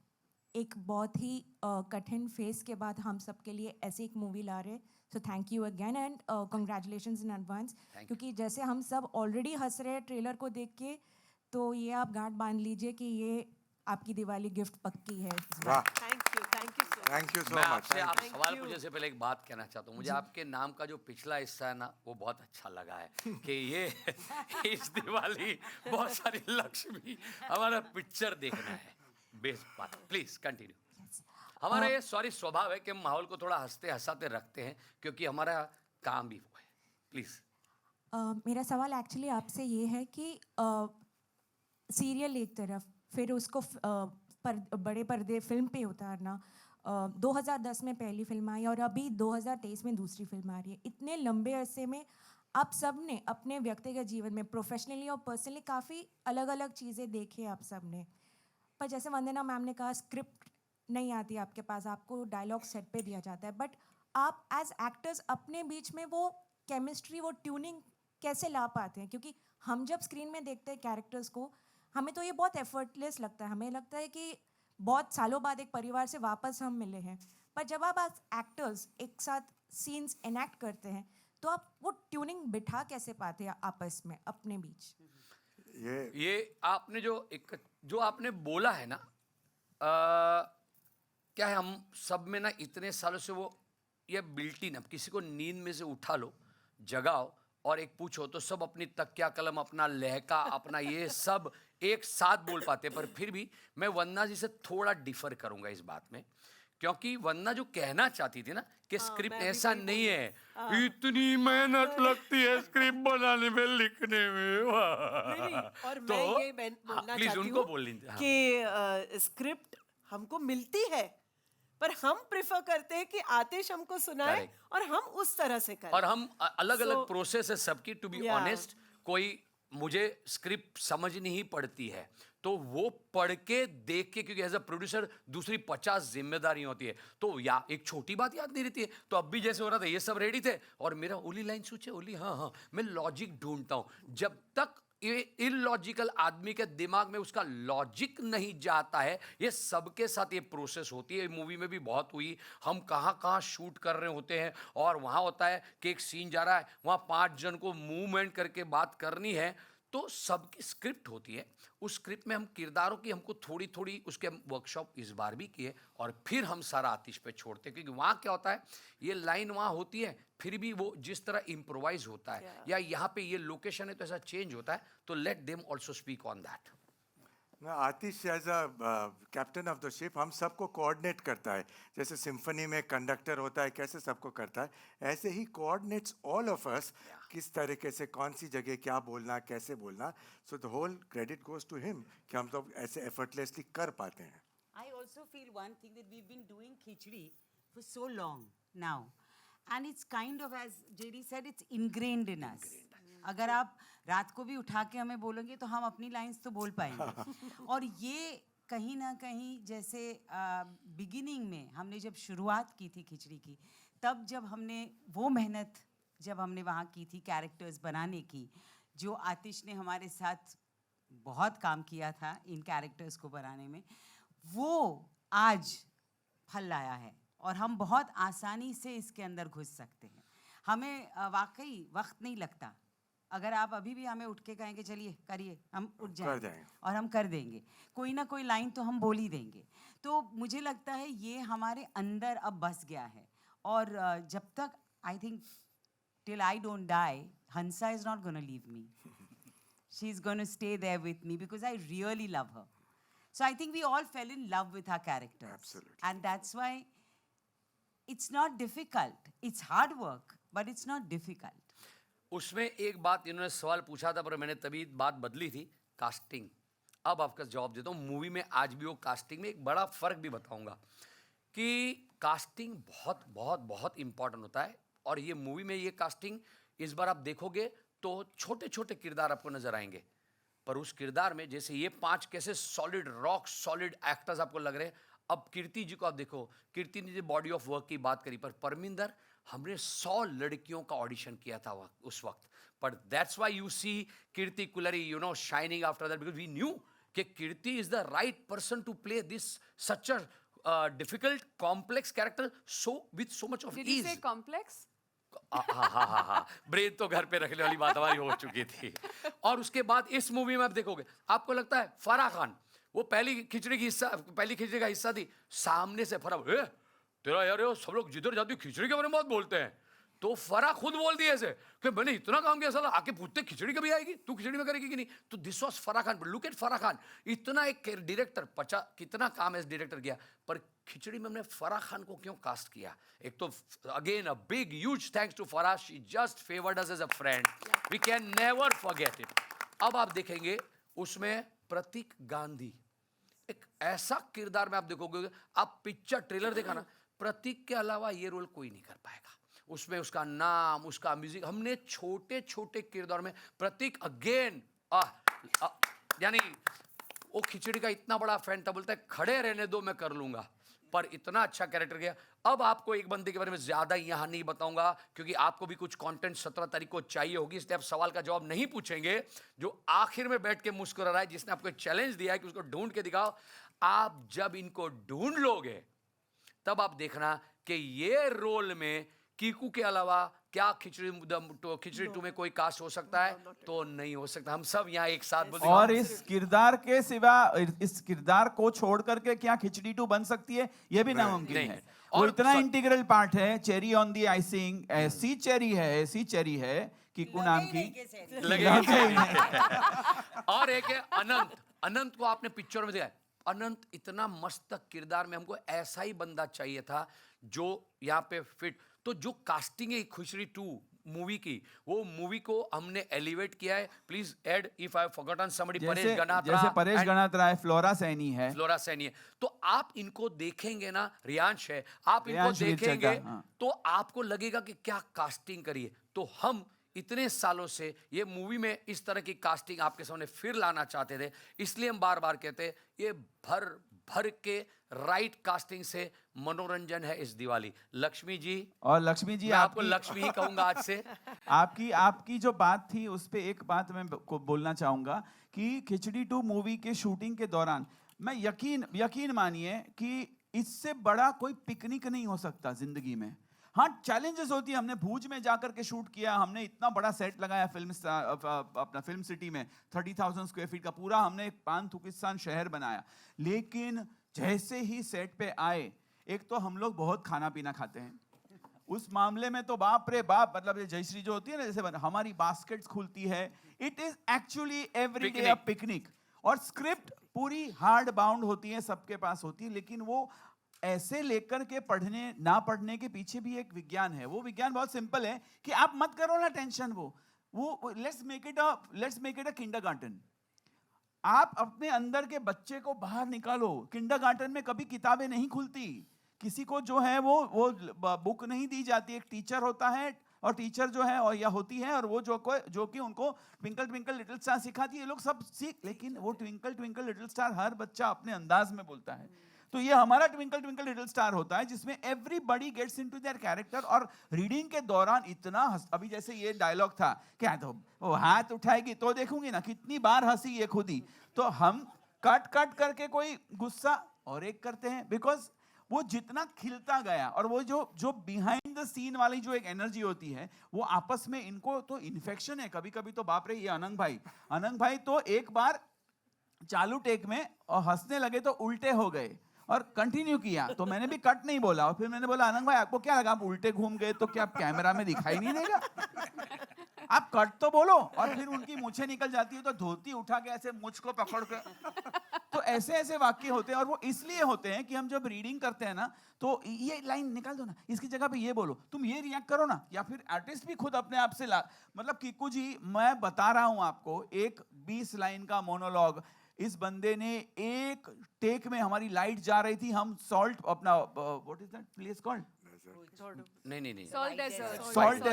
एक बहुत ही कठिन फेस के बाद हम सब के लिए ऐसी एक मूवी ला रहे, so thank you again and congratulations in advance. क्योंकि जैसे हम सब ऑलरेडी हंस रहे हैं ट्रेलर को देख के, तो ये आप गांठ बांध लीजिए कि ये आपकी दिवाली गिफ्ट पक्की है। थैंक यू सो मैं मच। आपसे आप सवाल पूछने से पहले एक बात कहना चाहता हूँ। मुझे आपके नाम का जो पिछला हिस्सा है ना, वो बहुत अच्छा लगा है कि ये इस दिवाली बहुत सारी लक्ष्मी हमारा पिक्चर देखना है। बेस्ट बात, प्लीज कंटिन्यू। हमारा ये सॉरी स्वभाव है कि हम माहौल को थोड़ा हंसते हंसाते रखते हैं, क्योंकि हमारा काम भी वो है। प्लीज। मेरा सवाल एक्चुअली आपसे ये है कि सीरियल एक तरफ, फिर उसको बड़े पर्दे फिल्म पे उतारना। 2010 में पहली फिल्म आई और अभी 2023 में दूसरी फिल्म आ रही है। इतने लंबे अरसे में आप सब ने अपने व्यक्तिगत जीवन में, प्रोफेशनली और पर्सनली, काफ़ी अलग अलग चीज़ें देखी आप सब ने। पर जैसे वंदना मैम ने कहा, स्क्रिप्ट नहीं आती आपके पास, आपको डायलॉग सेट पे दिया जाता है, बट आप एज एक्टर्स अपने बीच में वो केमिस्ट्री, वो ट्यूनिंग कैसे ला पाते हैं? क्योंकि हम जब स्क्रीन में देखते हैं कैरेक्टर्स को, हमें तो ये बहुत एफर्टलेस लगता है, हमें लगता है कि बहुत सालों बाद एक परिवार से वापस हम मिले हैं, पर जब आप एक्टर्स एक साथ सीन्स एनैक्ट करते हैं तो आप वो ट्यूनिंग बिठा कैसे पाते हैं आपस में अपने बीच? ये आपने जो आपने बोला है ना, क्या है, हम सब में ना इतने सालों से वो ये बिल्ट इन, अब किसी को नींद में से उठा लो, जगाओ और एक पूछो तो सब अपनी तकिया कलम, अपना लहका, अपना ये सब एक साथ बोल पाते हैं। पर फिर भी मैं वंदना जी से थोड़ा डिफर करूंगा इस बात में, क्योंकि वंदना जो कहना चाहती थी ना कि स्क्रिप्ट ऐसा नहीं है, इतनी मेहनत लगती है स्क्रिप्ट बनाने में, लिखने में, वाह। और तो मैं ये बोलना प्लीज चाहती उनको हूँ बोल लीजिए। कि स्क्रिप्ट हमको मिलती है, पर हम प्रेफर करते हैं कि आतिश हमको सुनाए Correct. और हम उस तरह से करें। और हम अलग अलग So, प्रोसेस है सबकी, टू बी Yeah. ऑनेस्ट। कोई मुझे स्क्रिप्ट समझनी ही पड़ती है तो वो पढ़ के देख के, क्योंकि एज अ प्रोड्यूसर दूसरी 50 जिम्मेदारी होती है, तो या एक छोटी बात याद नहीं रहती है। तो अब भी जैसे हो रहा था, ये सब रेडी थे और मेरा ओली लाइन सोचे, ओली हाँ हाँ, मैं लॉजिक ढूंढता हूं। जब तक ये इलॉजिकल आदमी के दिमाग में उसका लॉजिक नहीं जाता है, ये सबके साथ ये प्रोसेस होती है। मूवी में भी बहुत हुई, हम कहाँ कहाँ शूट कर रहे होते हैं और वहाँ होता है कि एक सीन जा रहा है, वहाँ 5 जन को मूवमेंट करके बात करनी है, तो सबकी स्क्रिप्ट होती है। उस स्क्रिप्ट में हम किरदारों की हमको थोड़ी थोड़ी उसके वर्कशॉप इस बार भी किए और फिर हम सारा आतिश पे छोड़ते, क्योंकि वहाँ क्या होता है, ये लाइन वहाँ होती है, फिर भी वो जिस तरह इम्प्रोवाइज होता है, या यहाँ पे ये लोकेशन है तो ऐसा चेंज होता है, तो let them also speak on that. Atish as a captain of the ship हम सबको कोऑर्डिनेट करता है, जैसे सिम्फनी में कंडक्टर होता है, कैसे सबको करता है, ऐसे ही कोऑर्डिनेट्स ऑल ऑफ अस, किस तरीके से कौन सी जगह क्या बोलना, कैसे बोलना। So the whole credit goes to him कि हम लोग ऐसे एफर्टलेसली कर पाते हैं। I also feel one thing that we've been doing khichdi for so long now, and it's kind of, as JD said, it's ingrained in us. अगर आप रात को भी उठा के हमें बोलोगे तो हम अपनी लाइंस तो बोल पाएंगे। और ये कहीं ना कहीं जैसे बिगिनिंग में हमने जब शुरुआत की थी खिचड़ी की, तब जब हमने वो मेहनत जब हमने वहाँ की थी कैरेक्टर्स बनाने की, जो आतिश ने हमारे साथ बहुत काम किया था इन कैरेक्टर्स को बनाने में, वो आज फल लाया है और हम बहुत आसानी से इसके अंदर घुस सकते हैं। हमें वाकई वक्त नहीं लगता। अगर आप अभी भी हमें उठ के कहेंगे चलिए करिए, हम उठ जाएंगे और हम कर देंगे। कोई ना कोई लाइन तो हम बोल ही देंगे। तो मुझे लगता है ये हमारे अंदर अब बस गया है। और जब तक, I think till I don't die, Hansa is not gonna leave me. She is gonna stay there with me because I really love her. So I think we all fell in love with our characters. Absolutely. And that's why it's not difficult. It's hard work, but it's not difficult. उसमें एक बात इन्होंने सवाल पूछा था पर मैंने तभी बात बदली थी, कास्टिंग। अब आपका जवाब देता हूँ। मूवी में आज भी वो कास्टिंग में एक बड़ा फर्क भी बताऊंगा कि कास्टिंग बहुत बहुत बहुत इंपॉर्टेंट होता है। और ये मूवी में ये कास्टिंग इस बार आप देखोगे तो छोटे छोटे किरदार आपको नजर आएंगे, पर उस किरदार में जैसे ये 5 कैसे सॉलिड रॉक सॉलिड एक्टर्स आपको लग रहे हैं। अब कीर्ति जी को आप देखो, कीर्ति ने बॉडी ऑफ वर्क की बात करी, पर परमिंदर हमने 100 लड़कियों का ऑडिशन किया था उस वक्त, पर that's why you see Kirti Kulhari shining after that, because we knew कि Kirti is the right person to play this such a difficult complex character with so much of Did you say ease. complex? हाँ, brain तो घर पे रखने वाली बात हमारी हो चुकी थी। और उसके बाद इस मूवी में आप देखोगे, आपको लगता है फराह खान वो पहली खिचड़ी का हिस्सा थी, सामने से फराह तेरा यार सब लोग जिधर जाती खिचड़ी के बारे में बहुत बोलते हैं, तो फराह खुद बोल दिए ऐसे कि मैंने इतना काम किया, साला आके पूछते खिचड़ी कभी आएगी, तू खिचड़ी में करेगी कि नहीं। तो this was Farah Khan. Look at Farah Khan, इतना एक डायरेक्टर 50 कितना काम एज डायरेक्टर किया, पर खिचड़ी में हमने फराह खान को क्यों कास्ट किया। एक तो again a big huge thanks to Farah, she just favoured us as a friend, we can never forget it. अब आप देखेंगे उसमें प्रतीक गांधी, एक ऐसा किरदार में आप देखोगे, आप पिक्चर ट्रेलर देखा ना, प्रतीक के अलावा ये रोल कोई नहीं कर पाएगा। उसमें उसका नाम, उसका म्यूजिक, हमने छोटे छोटे किरदार में प्रतीक अगेन यानी वो खिचड़ी का इतना बड़ा फैन था, बोलता है खड़े रहने दो मैं कर लूंगा, पर इतना अच्छा कैरेक्टर गया। अब आपको एक बंदे के बारे में ज्यादा यहाँ नहीं बताऊंगा क्योंकि आपको भी कुछ कंटेंट 17 तारीख को चाहिए होगी, इसलिए आप सवाल का जवाब नहीं पूछेंगे। जो आखिर में बैठ के मुस्कुरा रहा है, जिसने आपको चैलेंज दिया है कि उसको ढूंढ के दिखाओ, आप जब इनको ढूंढ लोगे तब आप देखना कि ये रोल में कीकू के अलावा क्या खिचड़ी टू में कोई कास्ट हो सकता है? तो नहीं हो सकता। हम सब यहाँ एक साथ बोलते और इस किरदार के सिवा इस किरदार को छोड़ करके क्या खिचड़ी 2 बन सकती है? ये भी नामुमकिन नहीं। है। वो इतना इंटीग्रल पार्ट है, चेरी ऑन दी आइसिंग, ऐसी चेरी है कीकू नाम की और एक है अनंत। अनंत को आपने पिक्चर में देखा है, अनंत इतना मस्त किरदार में, हमको ऐसा ही बंदा चाहिए था जो यहाँ पे फिट। तो जो कास्टिंग है खिचड़ी 2 मूवी की, वो मूवी को हमने एलिवेट किया है। Please add if I forgotten somebody, Paresh Ganatra, जैसे परेश गणात्रा है, फ्लोरा सैनी है, तो आप इनको देखेंगे ना, रियांश है, आप इनको रियांश देखेंगे वीरचड्ढा, हाँ। तो आपको लगेगा कि क्या कास्टिंग करिए। तो हम इतने सालों से ये मूवी में इस तरह की कास्टिंग आपके सामने फिर लाना चाहते थे, इसलिए हम बार बार कहते हैं ये भर के राइट कास्टिंग से मनोरंजन है इस दिवाली। लक्ष्मी जी, और लक्ष्मी जी मैं आपको लक्ष्मी ही कहूंगा आज से। आपकी जो बात थी उस पे एक बात मैं को बोलना चाहूंगा कि खिचड़ी 2 मूवी के शूटिंग के दौरान मैं यकीन मानिए कि इससे बड़ा कोई पिकनिक नहीं हो सकता जिंदगी में। हाँ, चैलेंजेस होती है। हमने भूज में जाकर के शूट किया, हमने इतना बड़ा सेट लगाया अपना फिल्म सिटी में, 30,000 स्क्वायर फीट का पूरा हमने एक पान-थुकिस्तान शहर बनाया। लेकिन जैसे ही सेट पे आए, एक तो हम लोग बहुत खाना पीना खाते हैं, उस मामले में तो बाप रे बाप, मतलब ये जयश्री जो होती है ना, जैसे हमारी बास्केट्स खुलती है, it is actually every day a picnic. और स्क्रिप्ट पूरी हार्ड बाउंड होती है, सबके पास होती है, लेकिन वो ऐसे लेकर के पढ़ने ना पढ़ने के पीछे भी एक विज्ञान है। वो विज्ञान बहुत सिंपल है कि आप मत करो ना टेंशन, वो let's make it a kindergarten. आप अपने अंदर के बच्चे को बाहर निकालो। किंडरगार्टन में कभी किताबें नहीं खुलती, किसी को जो है वो बुक नहीं दी जाती। एक टीचर होता है और टीचर जो है और या होती है, और वो जो कि उनको ट्विंकल ट्विंकल लिटिल स्टार सिखाती है, ये लोग सब सीख, लेकिन वो ट्विंकल ट्विंकल लिटिल स्टार हर बच्चा अपने अंदाज में बोलता है। तो ये हमारा ट्विंकल ट्विंकल लिटिल स्टार होता है, जिसमें everybody gets into their character. और रीडिंग के दौरान इतना अभी जैसे ये डायलॉग था, क्या तो वो हाथ उठाएगी तो देखूंगी ना, कितनी बार हंसी ये खुद ही। तो हम कट करके कोई गुस्सा और एक करते हैं, बिकॉज वो जितना खिलता गया, और वो जो बिहाइंड द सीन वाली जो एक एनर्जी होती है, वो आपस में इनको तो इन्फेक्शन है। कभी कभी तो बाप रे, ये अनंग भाई तो एक बार चालू टेक में और हंसने लगे तो उल्टे हो गए और कंटिन्यू किया, तो मैंने भी कट नहीं बोला। और फिर मैंने बोला, अनंग भाई आपको क्या लगा, आप उल्टे घूम गए तो क्या कैमरा में दिखाई नहीं देगा? आप कट तो बोलो। और फिर उनकी मूछें निकल जाती है तो धोती उठा के ऐसे मुझ को पकड़ के, तो ऐसे वाक्य होते हैं। और वो इसलिए होते हैं कि हम जब रीडिंग करते हैं ना, तो ये लाइन निकाल दो ना, इसकी जगह पे ये बोलो, तुम ये रिएक्ट करो ना, या फिर आर्टिस्ट भी खुद अपने आप से मतलब कीकू जी, मैं बता रहा हूं आपको, एक 20 लाइन का मोनोलॉग इस बंदे ने एक टेक में, हमारी लाइट जा रही थी, हम सॉल्ट अपना what is that place called, नहीं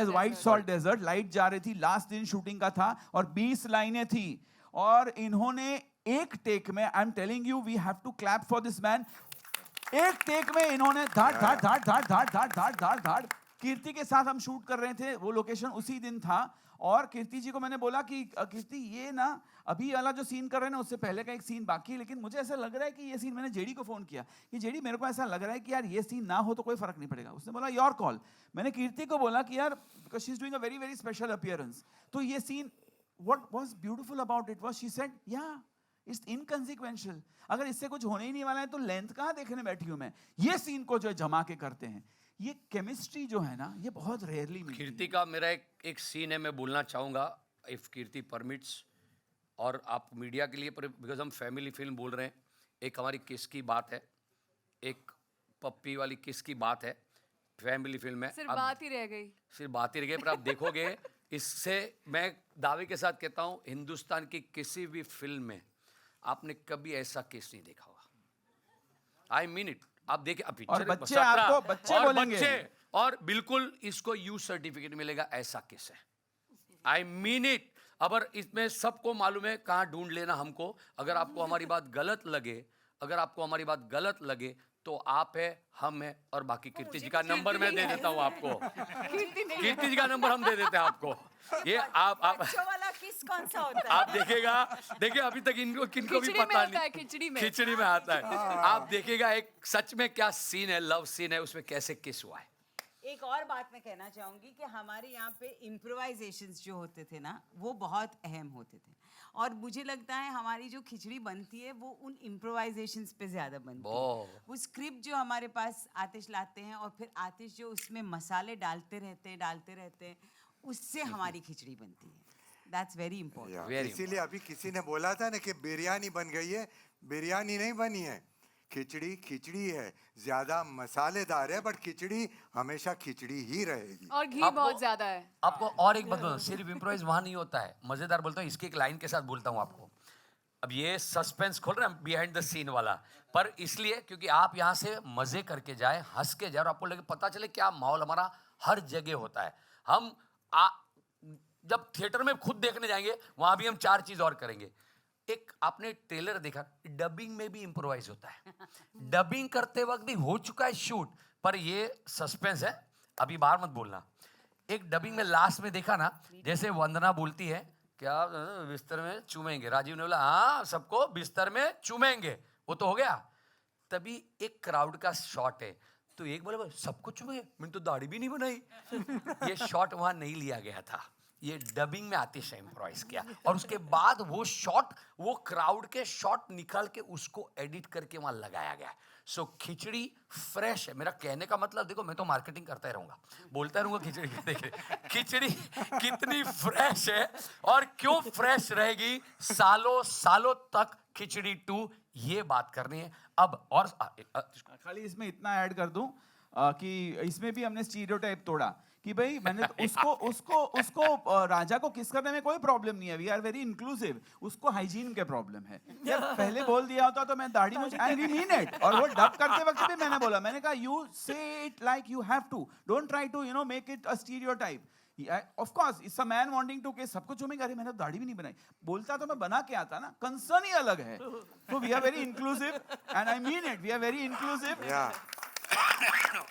वाइट सॉल्ट डेजर्ट, लाइट जा रही थी, लास्ट दिन शूटिंग का था और 20 लाइनें थी, और इन्होंने एक टेक में, I am telling you, we have to clap for this man, एक टेक में इन्होंने धाड़। कीर्ति के साथ हम शूट कर रहे थे, वो लोकेशन उसी दिन था, और कीर्ति जी को मैंने बोला कि कीर्ति, ये ना अभी वाला जो सीन कर रहे हैं ना, उससे पहले का एक सीन बाकी है, लेकिन मुझे ऐसा लग रहा है कि ये सीन, मैंने जेडी को फोन किया कि जेडी मेरे को ऐसा लग रहा है कि यार ये सीन ना हो तो कोई फर्क नहीं पड़ेगा। उसने बोला योर कॉल। मैंने कीर्ति को बोला कि यार, because she is doing a very very special appearance, तो ये scene, what was beautiful about it was, she said yeah it's inconsequential, अगर इससे कुछ होने ही नहीं वाला है तो लेंथ कहाँ देखने बैठी हूं मैं, ये सीन को जो जमा के करते हैं, ये केमिस्ट्री जो है ना, ये बहुत रेयरली मिलती है। कीर्ति का मेरा एक सीन है, मैं बोलना चाहूँगा, इफ़ कीर्ति परमिट्स, और आप मीडिया के लिए, बिकॉज हम फैमिली फिल्म बोल रहे हैं, एक हमारी किस की बात है, एक पप्पी वाली किस की बात है, फैमिली फिल्म है, सिर्फ बात ही रह गई, पर आप देखोगे, इससे मैं दावे के साथ कहता हूँ, हिंदुस्तान की किसी भी फिल्म में आपने कभी ऐसा केस नहीं देखा होगा। आई मीन इट। आप देखिए, अब और पिक्चर बच्चे आपको बच्चे बोलेंगे, और बिल्कुल इसको यू सर्टिफिकेट मिलेगा, ऐसा केस है। आई मीन इट। अगर इसमें सबको मालूम है कहाँ ढूंढ लेना हमको। अगर आपको हमारी बात गलत लगे, तो आप है, हम है, और बाकी कीर्ति जी का नंबर मैं दे देता हूँ आपको। कीर्ति जी का नंबर हम दे देते हैं आपको। ये आप किस कौन सा होता है? आप देखेगा, देखिए अभी तक इनको किनको भी खिचड़ी में पता होता है, नहीं, खिचड़ी में। खिचड़ी में आता है। आप देखेगा एक सच में क्या सीन है, लव सीन है, उसमें कैसे किस हुआ है। एक और बात मैं कहना चाहूंगी कि हमारे यहाँ पे इम्प्रोवाइजेशंस जो होते थे ना, वो बहुत अहम होते थे, और मुझे लगता है हमारी जो खिचड़ी बनती है वो उन इम्प्रोवाइजेशंस पे ज़्यादा बनती है। वो स्क्रिप्ट जो हमारे पास आतिश लाते हैं और फिर आतिश जो उसमें मसाले डालते रहते हैं, उससे हमारी खिचड़ी बनती है। That's very important. इसीलिए अभी किसी ने बोला था ना कि बिरयानी बन गई है, बिरयानी नहीं बनी है, खिचड़ी खिचड़ी है, ज्यादा मसालेदार है, बट खिचड़ी हमेशा खिचड़ी ही रहेगी। और घी आपको- बहुत ज्यादा है। आपको और एक बात बताऊं, सिर्फ इम्प्रोवाइज वहां नहीं होता है, मजेदार बोलता हूँ, इसकी एक लाइन के साथ बोलता हूँ आपको। अब ये सस्पेंस खोल रहे हैं बिहाइंड द सीन वाला, पर इसलिए क्योंकि आप यहाँ से मजे करके जाए, हंस के जाए, और आपको लगे पता चले क्या माहौल हमारा हर जगह होता है। हम जब थिएटर में खुद देखने जाएंगे वहां भी हम 4 चीज और करेंगे। एक आपने ट्रेलर देखा, डबिंग में भी इम्प्रोवाइज होता है। डबिंग करते वक्त भी हो चुका है शूट, पर ये सस्पेंस है, अभी बाहर मत बोलना। एक डबिंग में लास्ट में देखा ना, जैसे वंदना बोलती है क्या बिस्तर में चूमेंगे, राजीव ने बोला हाँ सबको बिस्तर में चूमेंगे, वो तो हो गया। तभी एक क्राउड का शॉट है, तो एक बोले सबको चूमेंगे, मैंने तो दाढ़ी भी नहीं बनाई। ये शॉट वहां नहीं लिया गया था, ये डबिंग में आतिश इम्प्रोवाइज किया, और उसके बाद वो शॉट, वो क्राउड के शॉट निकाल के उसको एडिट करके वहां लगाया गया। सो खिचड़ी फ्रेश है। मेरा कहने का मतलब देखो, मैं तो मार्केटिंग करता ही रहूंगा, बोलता रहूंगा खिचड़ी की। देखिए खिचड़ी कितनी फ्रेश है, और क्यों फ्रेश रहेगी सालों सालों तक। खिचड़ी 2 ये बात करनी है अब। और खाली इसमें इतना ऐड कर दूं कि इसमें भी हमने स्टीरियोटाइप तोड़ा कि भाई मैंने तो उसको राजा को किस करने में कोई प्रॉब्लम नहीं है, वी आर वेरी इंक्लूसिव, उसको हाइजीन के प्रॉब्लम है। यार पहले बोल दिया होता तो मैं दाढ़ी मुझे, एंड वी मीन इट। और वो डब करते वक्त भी मैंने बोला, मैंने कहा you say it like you have to, don't try to you know make it a stereotype. Of course it's a man wanting to के सबको चूमेगा, अरे मैंने दाढ़ी भी नहीं बनाई, बोलता तो मैं बना के आता ना, कंसर्न ही अलग है। तो we are very inclusive and I mean it, we are very inclusive.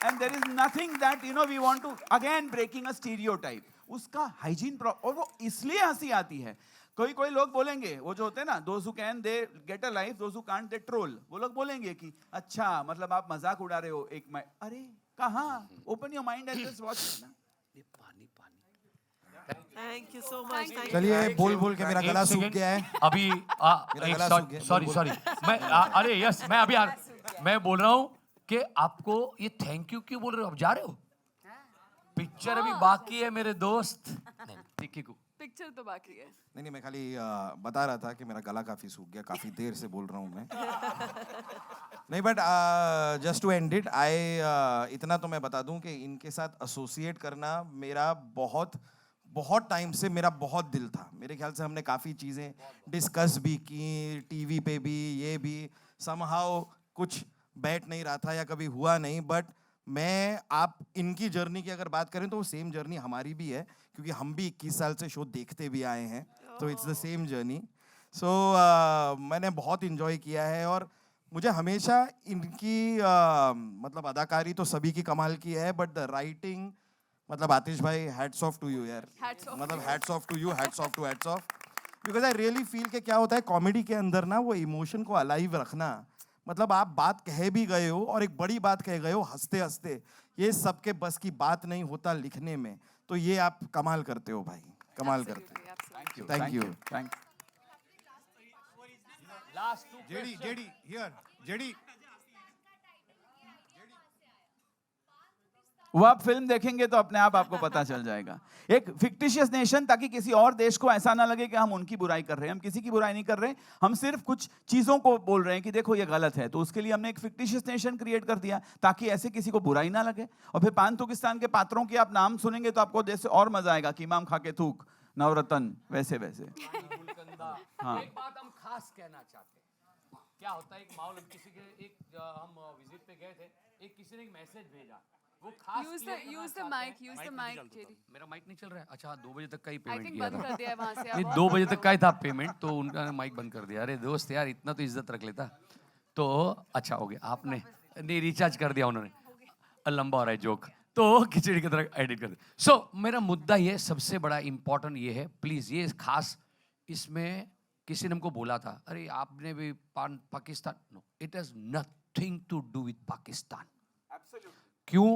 And there is nothing that you know we want to again breaking a stereotype. उसका hygiene और वो इसलिए हंसी आती है। कोई लोग बोलेंगे, वो जो होते हैं ना, those who can they get a life, those who can't they troll। वो लोग बोलेंगे कि अच्छा मतलब आप मजाक उड़ा रहे हो एक अरे कहाँ, open your mind and just watch it ना। ये पानी थैंक यू सो मच। चलिए बोल के मेरा गला सूख गया है अभी। सॉरी अरे यस, मैं अभी मैं बोल रहा हूँ कि आपको ये थैंक यू क्यों बोल रहे हो, अब जा रहे हो? पिक्चर अभी बाकी है मेरे दोस्त। पिक्चर तो बाकी है। नहीं मैं खाली बता रहा था कि मेरा गला काफी सूख गया, काफी देर से बोल रहा हूँ मैं। नहीं but just to end it, इतना तो मैं बता दूं कि इनके साथ एसोसिएट करना मेरा बहुत टाइम से मेरा बहुत दिल था। मेरे ख्याल से हमने काफ़ी चीज़ें डिस्कस भी की, टीवी पे भी, ये भी समहाउ कुछ बैठ नहीं रहा था या कभी हुआ नहीं। बट मैं आप इनकी जर्नी की अगर बात करें तो वो सेम जर्नी हमारी भी है, क्योंकि हम भी 21 साल से शो देखते भी आए हैं, तो इट्स द सेम जर्नी। सो मैंने बहुत इन्जॉय किया है, और मुझे हमेशा इनकी मतलब अदाकारी तो सभी की कमाल की है, बट द राइटिंग, मतलब आतिश भाई हैट्स ऑफ टू यू यार, मतलब hats off to you, hats off, because I really feel कि क्या होता है कॉमेडी के अंदर ना, वो इमोशन को अलाइव रखना, मतलब आप बात कह भी गए हो और एक बड़ी बात कह गए हो हंसते हंसते, ये सबके बस की बात नहीं होता लिखने में, तो ये आप कमाल करते हो भाई, कमाल करते हो। Thank you. जेडी वो आप फिल्म देखेंगे तो अपने आप आपको पता चल जाएगा। एक फिक्टिशियस नेशन, ताकि किसी और देश को ऐसा ना लगे कि हम उनकी बुराई कर रहे हैं। हम किसी की बुराई नहीं कर रहे, हम सिर्फ कुछ चीजों को बोल रहे हैं कि देखो ये गलत है, तो उसके लिए हमने एक फिक्टिशियस नेशन क्रिएट कर दिया ताकि ऐसे किसी को बुराई ना लगे। और फिर पान तुर्किस्तान के पात्रों की आप नाम सुनेंगे तो आपको देश से और मजा आएगा कि इमाम खा के थूक, नवरत्न, वैसे हाँ। एक बात हम खास कहना चाहते हैं, क्या होता है एक माहौल, किसी के हम विजिट पे गए थे, एक किसी ने एक मैसेज भेजा, वो खास use the mic, जेडी। मेरा माइक नहीं चल रहा है। अच्छा 2 बजे तक का ही पेमेंट I think किया बंद कर दिया है वहाँ से। था, 2 बजे तक का ही था पेमेंट, तो उनका माइक बंद कर दिया। अरे दोस्त यार इतना तो इज्जत रख लेता, तो अच्छा हो गया। आपने नहीं रिचार्ज कर दिया उन्होंने, लंबा हो रहा है जोक। तो खिचड़ी की तरह एडिट कर दे। सो मेरा मुद्दा ये सबसे बड़ा इंपॉर्टेंट ये है, प्लीज ये खास, इसमें किसी ने हमको बोला था अरे आपने भी Pakistan, no it has nothing to do with Pakistan. क्यों?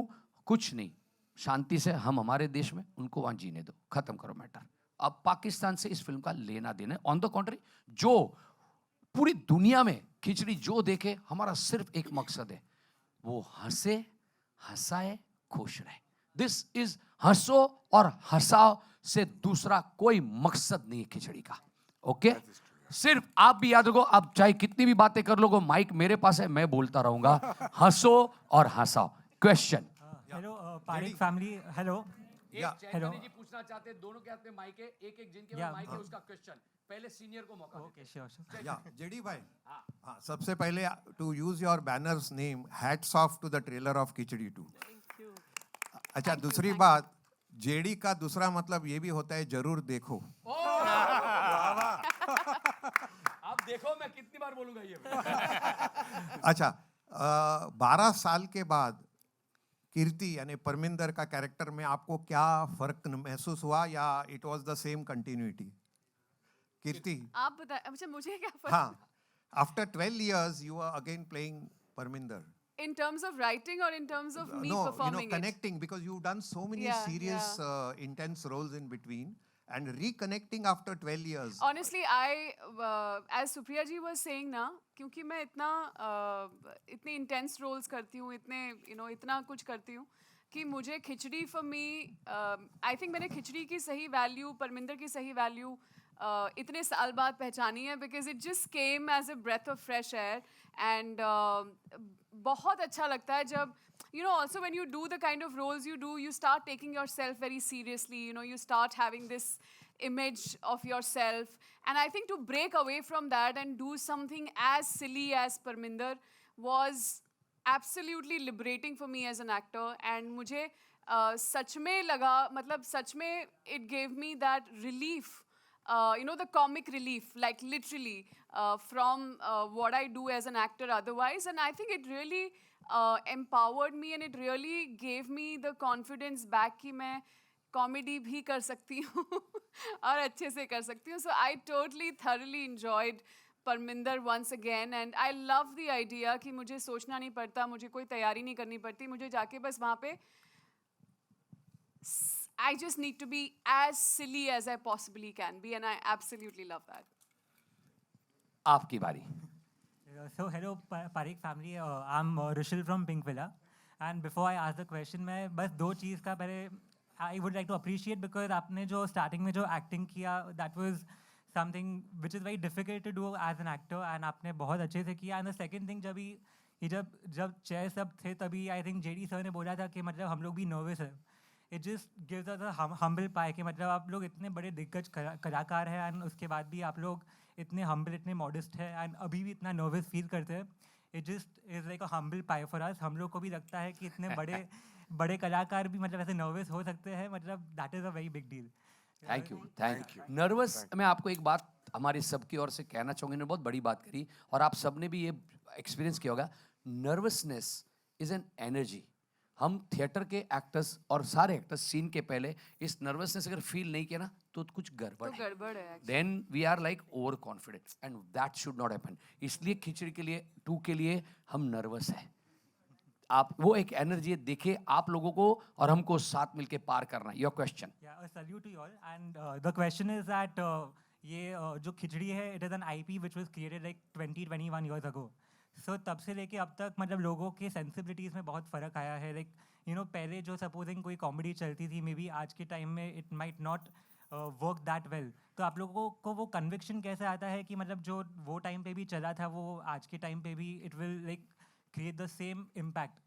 कुछ नहीं, शांति से हम हमारे देश में, उनको वहां जीने दो, खत्म करो मैटर। अब पाकिस्तान से इस फिल्म का लेना देना, ऑन द कॉन्ट्री जो पूरी दुनिया में खिचड़ी जो देखे, हमारा सिर्फ एक मकसद है, वो हंसे, हंसाए, खुश रहे। दिस इज हंसो और हंसाओ से दूसरा कोई मकसद नहीं है खिचड़ी का। ओके सिर्फ आप भी याद रखो, आप चाहे कितनी भी बातें कर लोगो, माइक मेरे पास है, मैं बोलता रहूंगा। हंसो और हंसाओ। Question. Hello Pareek family, hello. Hello ji पूछना चाहते हैं, दोनों के हाथ में माइक है, एक एक जिनके पास माइक है उसका क्वेश्चन, पहले सीनियर को मौका देते हैं। श्योर। या जेडी भाई, हाँ सबसे पहले to use your banners name, hats off to the trailer of Khichdi 2। अच्छा, दूसरी बात, जेडी का दूसरा मतलब ये भी होता है जरूर देखो। अब देखो मैं कितनी बार बोलूंगा ये। अच्छा, 12 साल के बाद कीर्ति यानी परमिंदर का कैरेक्टर में आपको क्या फर्क महसूस हुआ, या it was the same continuity? Kirti आप बताएं। अच्छा मुझे क्या फर्क? हाँ, after 12 years you are again playing Parminder. In terms of writing or in terms of me No, performing connecting, because you've done so many Yeah, serious intense roles in between, and reconnecting after 12 years. Honestly, as Supriya ji was saying ना, क्योंकि मैं इतने intense roles करती हूँ, इतना कुछ करती हूँ कि मुझे खिचड़ी for me, I think मैंने खिचड़ी की सही value, परमिंदर की सही value इतने साल बाद पहचानी है, because it just came as a breath of fresh air, and बहुत अच्छा लगता है जब also when you do the kind of roles you do, you start taking yourself very seriously, you start having this image of yourself, and I think to break away from that and do something as silly as Parminder was absolutely liberating for me as an actor, and मुझे सच में लगा, मतलब सच में it gave me that relief, the comic relief, like literally from what I do as an actor otherwise, and I think it really empowered me, and it really gave me the confidence back कि मैं comedy भी कर सकती हूँ और अच्छे से कर सकती हूँ. So I totally thoroughly enjoyed Parminder once again, and I love the idea कि मुझे सोचना नहीं पड़ता, मुझे कोई तैयारी नहीं करनी पड़ती, मुझे जाके बस वहाँ पे I just need to be as silly as I possibly can be, and I absolutely love that. आपकी बारी. So hello Parik family, I'm Rishil from Pink Villa, and before I ask the question, मैं बस दो चीज़ का पहले I would like to appreciate, because आपने जो starting में जो acting किया, that was something which is very difficult to do as an actor, and आपने बहुत अच्छे से किया. And the second thing, जब चेयर सब थे तभी I think JD sir ने बोला था कि मतलब हम लोग भी nervous है. It just gives us a humble pie कि मतलब आप लोग इतने बड़े दिग्गज कलाकार हैं, and उसके बाद भी आप लोग इतने humble, इतने modest हैं, and अभी भी इतना nervous feel करते हैं. It just is like a humble pie for us. हम लोग को भी लगता है कि इतने बड़े कलाकार भी मतलब ऐसे nervous हो सकते हैं, मतलब that is a very big deal. Thank you. Nervous, मैं आपको एक बात हमारे सबकी ओर से कहना चाहूँगी, ने बहुत बड़ी बात करी और आप सब ने भी ये एक्सपीरियंस किया होगा. Nervousness is an energy. हम थिएटर के एक्टर्स और सारे एक्टर्स सीन के पहले इस नर्वसनेस अगर फील नहीं किया ना तो कुछ गड़बड़ है. Then we are like over confident, and that should not happen. इसलिए खिचड़ी के लिए 2 के लिए हम नर्वस हैं. आप वो एक एनर्जी देखिए आप लोगों को और हमको साथ मिलके पार करना. Your question. Yeah, a salute to you all. And the question is that ये जो खिचड़ी है, it is an IP which was created like 20-21 years ago. So तब से लेके अब तक मतलब लोगों के सेंसिबिलिटीज़ में बहुत फ़र्क आया है. Like पहले जो सपोजिंग कोई कॉमेडी चलती थी, मे बी आज के टाइम में it might not work that well. तो आप लोगों को वो कन्विक्शन कैसे आता है कि मतलब जो वो टाइम पे भी चला था वो आज के टाइम पे भी it will like create the same impact?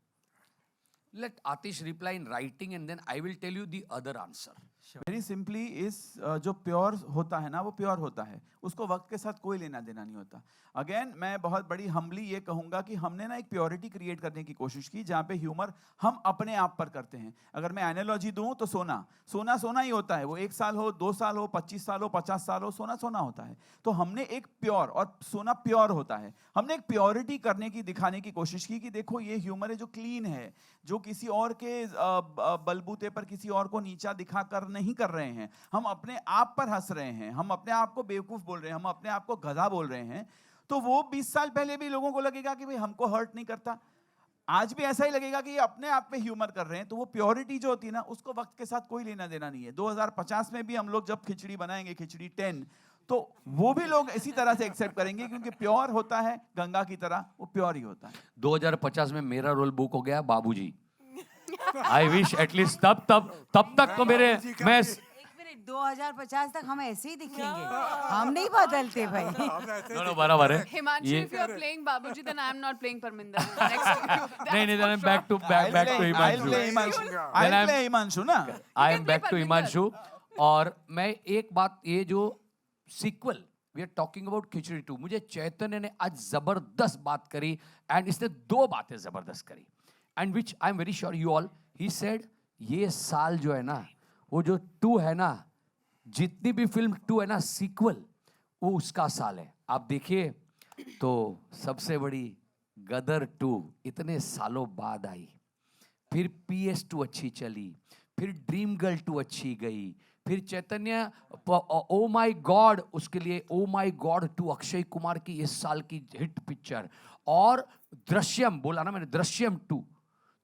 Let Atish reply in writing and then I will tell you the other answer. Very simply इस जो प्योर होता है ना वो प्योर होता है, उसको वक्त के साथ कोई लेना देना नहीं होता. अगेन मैं बहुत बड़ी हम्बली ये कहूँगा कि हमने ना एक प्योरिटी क्रिएट करने की कोशिश की जहाँ पे ह्यूमर हम अपने आप पर करते हैं. अगर मैं एनालॉजी दूँ तो सोना ही होता है. वो 1 साल हो, 2 साल हो, 25 साल हो, 50 साल हो, सोना होता है. तो हमने एक प्योर, और सोना प्योर होता है, हमने एक प्योरिटी करने की दिखाने की कोशिश की कि देखो ये ह्यूमर है जो क्लीन है, जो जो किसी और के बलबूते पर किसी और को नीचा दिखाकर नहीं कर रहे हैं। हम अपने आप पर हंस रहे हैं, हम अपने आप को बेवकूफ बोल रहे हैं, हम अपने आप को गधा बोल रहे हैं। तो वो 20 साल पहले भी लोगों को लगेगा कि भाई हमको हर्ट नहीं करता, आज भी ऐसा ही लगेगा कि ये अपने आप में ह्यूमर कर रहे हैं। तो वो प्योरिटी जो होती है ना, उसको वक्त के साथ कोई लेना देना नहीं है। 2050 में भी हम लोग जब खिचड़ी बनाएंगे, खिचड़ी 10, तो वो भी लोग इसी तरह से एक्सेप्ट करेंगे, क्योंकि प्योर होता है गंगा की तरह, वो प्योर ही होता है। 2050 में मेरा रोल बुक हो गया बाबूजी। आई विश एटलीस्ट तब तक तो मेरे मैं 2050 तक हम ऐसे ही दिखेंगे, हम नहीं बदलते भाई। नो बराबर है। Himanshu, if you are playing Babuji, then I am not playing Parminder. नहीं then back to Himanshu. I'll play Himanshu ना। I am back to Himanshu. और मैं एक बात, ये जो sequel we are talking about Khichdi 2, मुझे चैतन्य ने आज जबरदस्त बात करी, एंड इसने 2 बातें जबरदस्त करी, and which I am very sure you all, he said ये साल जो है ना, वो जो 2 है ना, जितनी भी फिल्म 2 है ना सीक्वल, वो उसका साल है। आप देखिए तो सबसे बड़ी गदर 2 इतने सालों बाद आई, फिर PS2 अच्छी चली, फिर ड्रीम गर्ल 2 अच्छी गई, फिर चैतन्य ओ माय गॉड, उसके लिए oh my God 2 Akshay Kumar की इस साल की हिट पिक्चर, और दृश्यम, बोला ना मैंने, दृश्यम 2।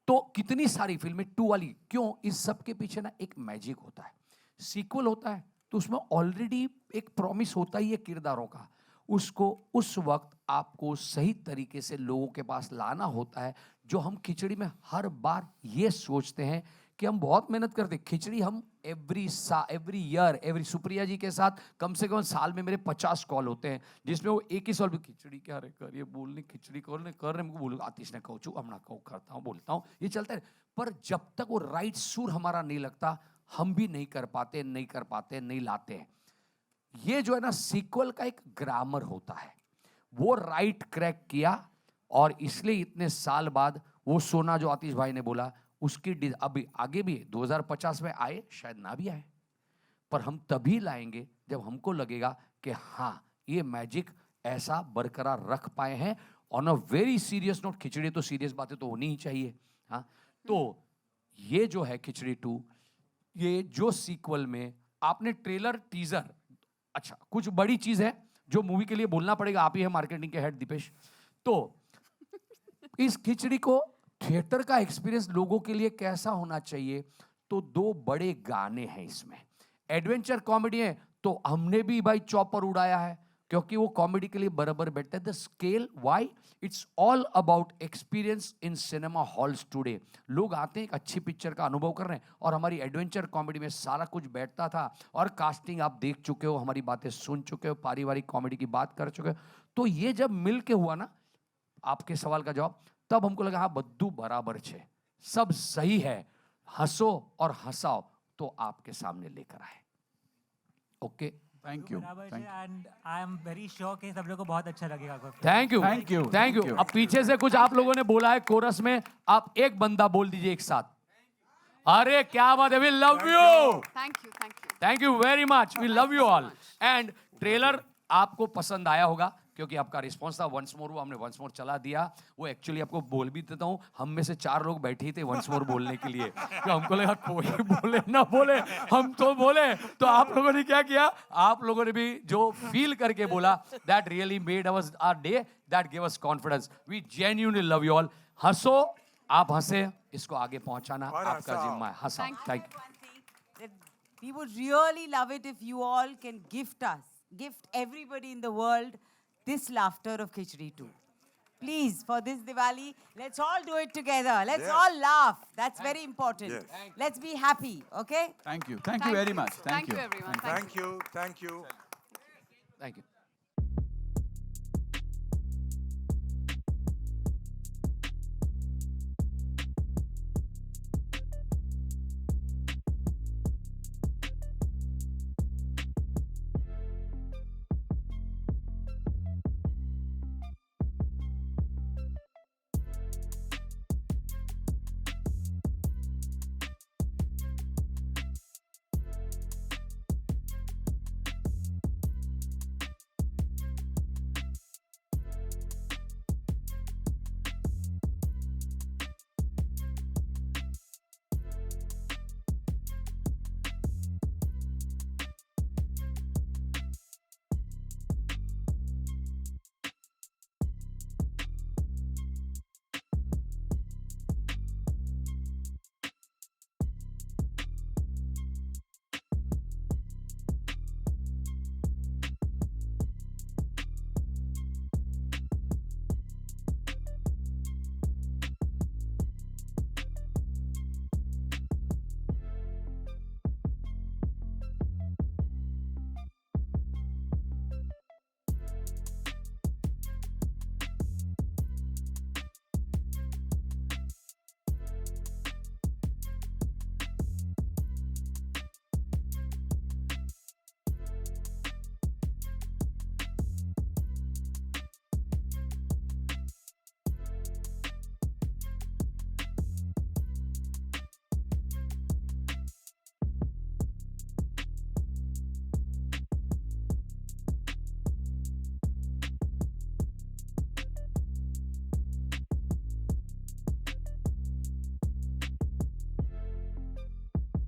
तो कितनी सारी फिल्में 2 वाली, क्यों? इस सब के पीछे ना एक मैजिक होता है। सीक्वल होता है तो उसमें ऑलरेडी एक प्रॉमिस होता ही है किरदारों का, उसको उस वक्त आपको सही तरीके से लोगों के पास लाना होता है। जो हम खिचड़ी में हर बार ये सोचते हैं कि हम बहुत मेहनत करते हैं। खिचड़ी हम एवरी ईयर, सुप्रिया जी के साथ कम से कम साल में मेरे 50 कॉल होते हैं, जिसमें वो एक ही सॉल्व, खिचड़ी क्या रे कर, ये बोलने खिचड़ी कर रहे मुझको बोलो, आतिश ने कहो चू, हम ना कहो, करता हूँ, बोलता हूँ, ये चलता है। पर जब तक वो राइट सुर हमारा नहीं लगता, हम भी नहीं कर पाते, नहीं लाते हैं। ये जो है ना सीक्वल का एक ग्रामर होता है, वो राइट क्रैक किया, और इसलिए इतने साल बाद वो सोना जो आतिश भाई ने बोला, उसकी अभी आगे भी 2050 में आए, शायद ना भी आए, पर हम तभी लाएंगे जब हमको लगेगा कि हाँ ये मैजिक ऐसा बरकरार रख पाए हैं। On a very serious note, Khichdi तो सीरियस बातें तो होनी ही चाहिए। हाँ, तो ये जो है खिचड़ी 2, ये जो सीक्वल में आपने ट्रेलर, टीजर, अच्छा कुछ बड़ी चीज है जो मूवी के लिए बोलना पड़ेगा, आप ही है मार्केटिंग के हेड दीपेश। तो इस खिचड़ी को थिएटर का एक्सपीरियंस लोगों के लिए कैसा होना चाहिए, तो 2 बड़े गाने हैं इसमें। एडवेंचर कॉमेडी है तो हमने भी भाई चॉपर उड़ाया है, क्योंकि वो कॉमेडी के लिए बराबर बैठता है। The scale, why, it's all about experience in cinema halls today. लोग आते हैं, एक अच्छी पिक्चर का अनुभव कर रहे हैं, और हमारी एडवेंचर कॉमेडी में सारा कुछ बैठता था, और कास्टिंग आप देख चुके हो, हमारी बातें सुन चुके हो, पारिवारिक कॉमेडी की बात कर चुके हो। तो ये जब मिल के हुआ ना, आपके सवाल का जवाब, तब हमको लगा हाँ बद्दू बराबर छे, सब सही है, हंसो और हंसाओ, तो आपके सामने लेकर आए। Okay, thank you, and I am very sure कि सब लोगों को बहुत अच्छा लगेगा। Thank you. अब पीछे से कुछ आप लोगों ने बोला है कोरस में, आप एक बंदा बोल दीजिए एक साथ। अरे क्या बात है, we love you, thank you very much, we love you all. And trailer आपको पसंद आया होगा, क्योंकि आपका रिस्पॉन्स था वंस मोर, वो हमने वंस मोर चला दिया। वो एक्चुअली आपको बोल भी देता हूँ, हम में से 4 लोग बैठे ही थे वंस मोर बोलने के लिए, तो हमको लगा कोई बोले ना बोले, हम तो बोले। तो आप लोगों ने क्या किया, आप लोगों ने भी जो फील करके बोला, that really made our day, that give us confidence. We genuinely love you all. हंसो, आप हंसे, इसको आगे पहुंचाना आपका जिम्मा है। Hansa, thank you. We would really love it if you all can gift everybody in the world this laughter of Khichdi 2. Please, for this Diwali, let's all do it together. Let's all laugh. That's very important. Yes. Let's be happy, okay? Thank you very much. Thank you everyone. Thank you. Thank you.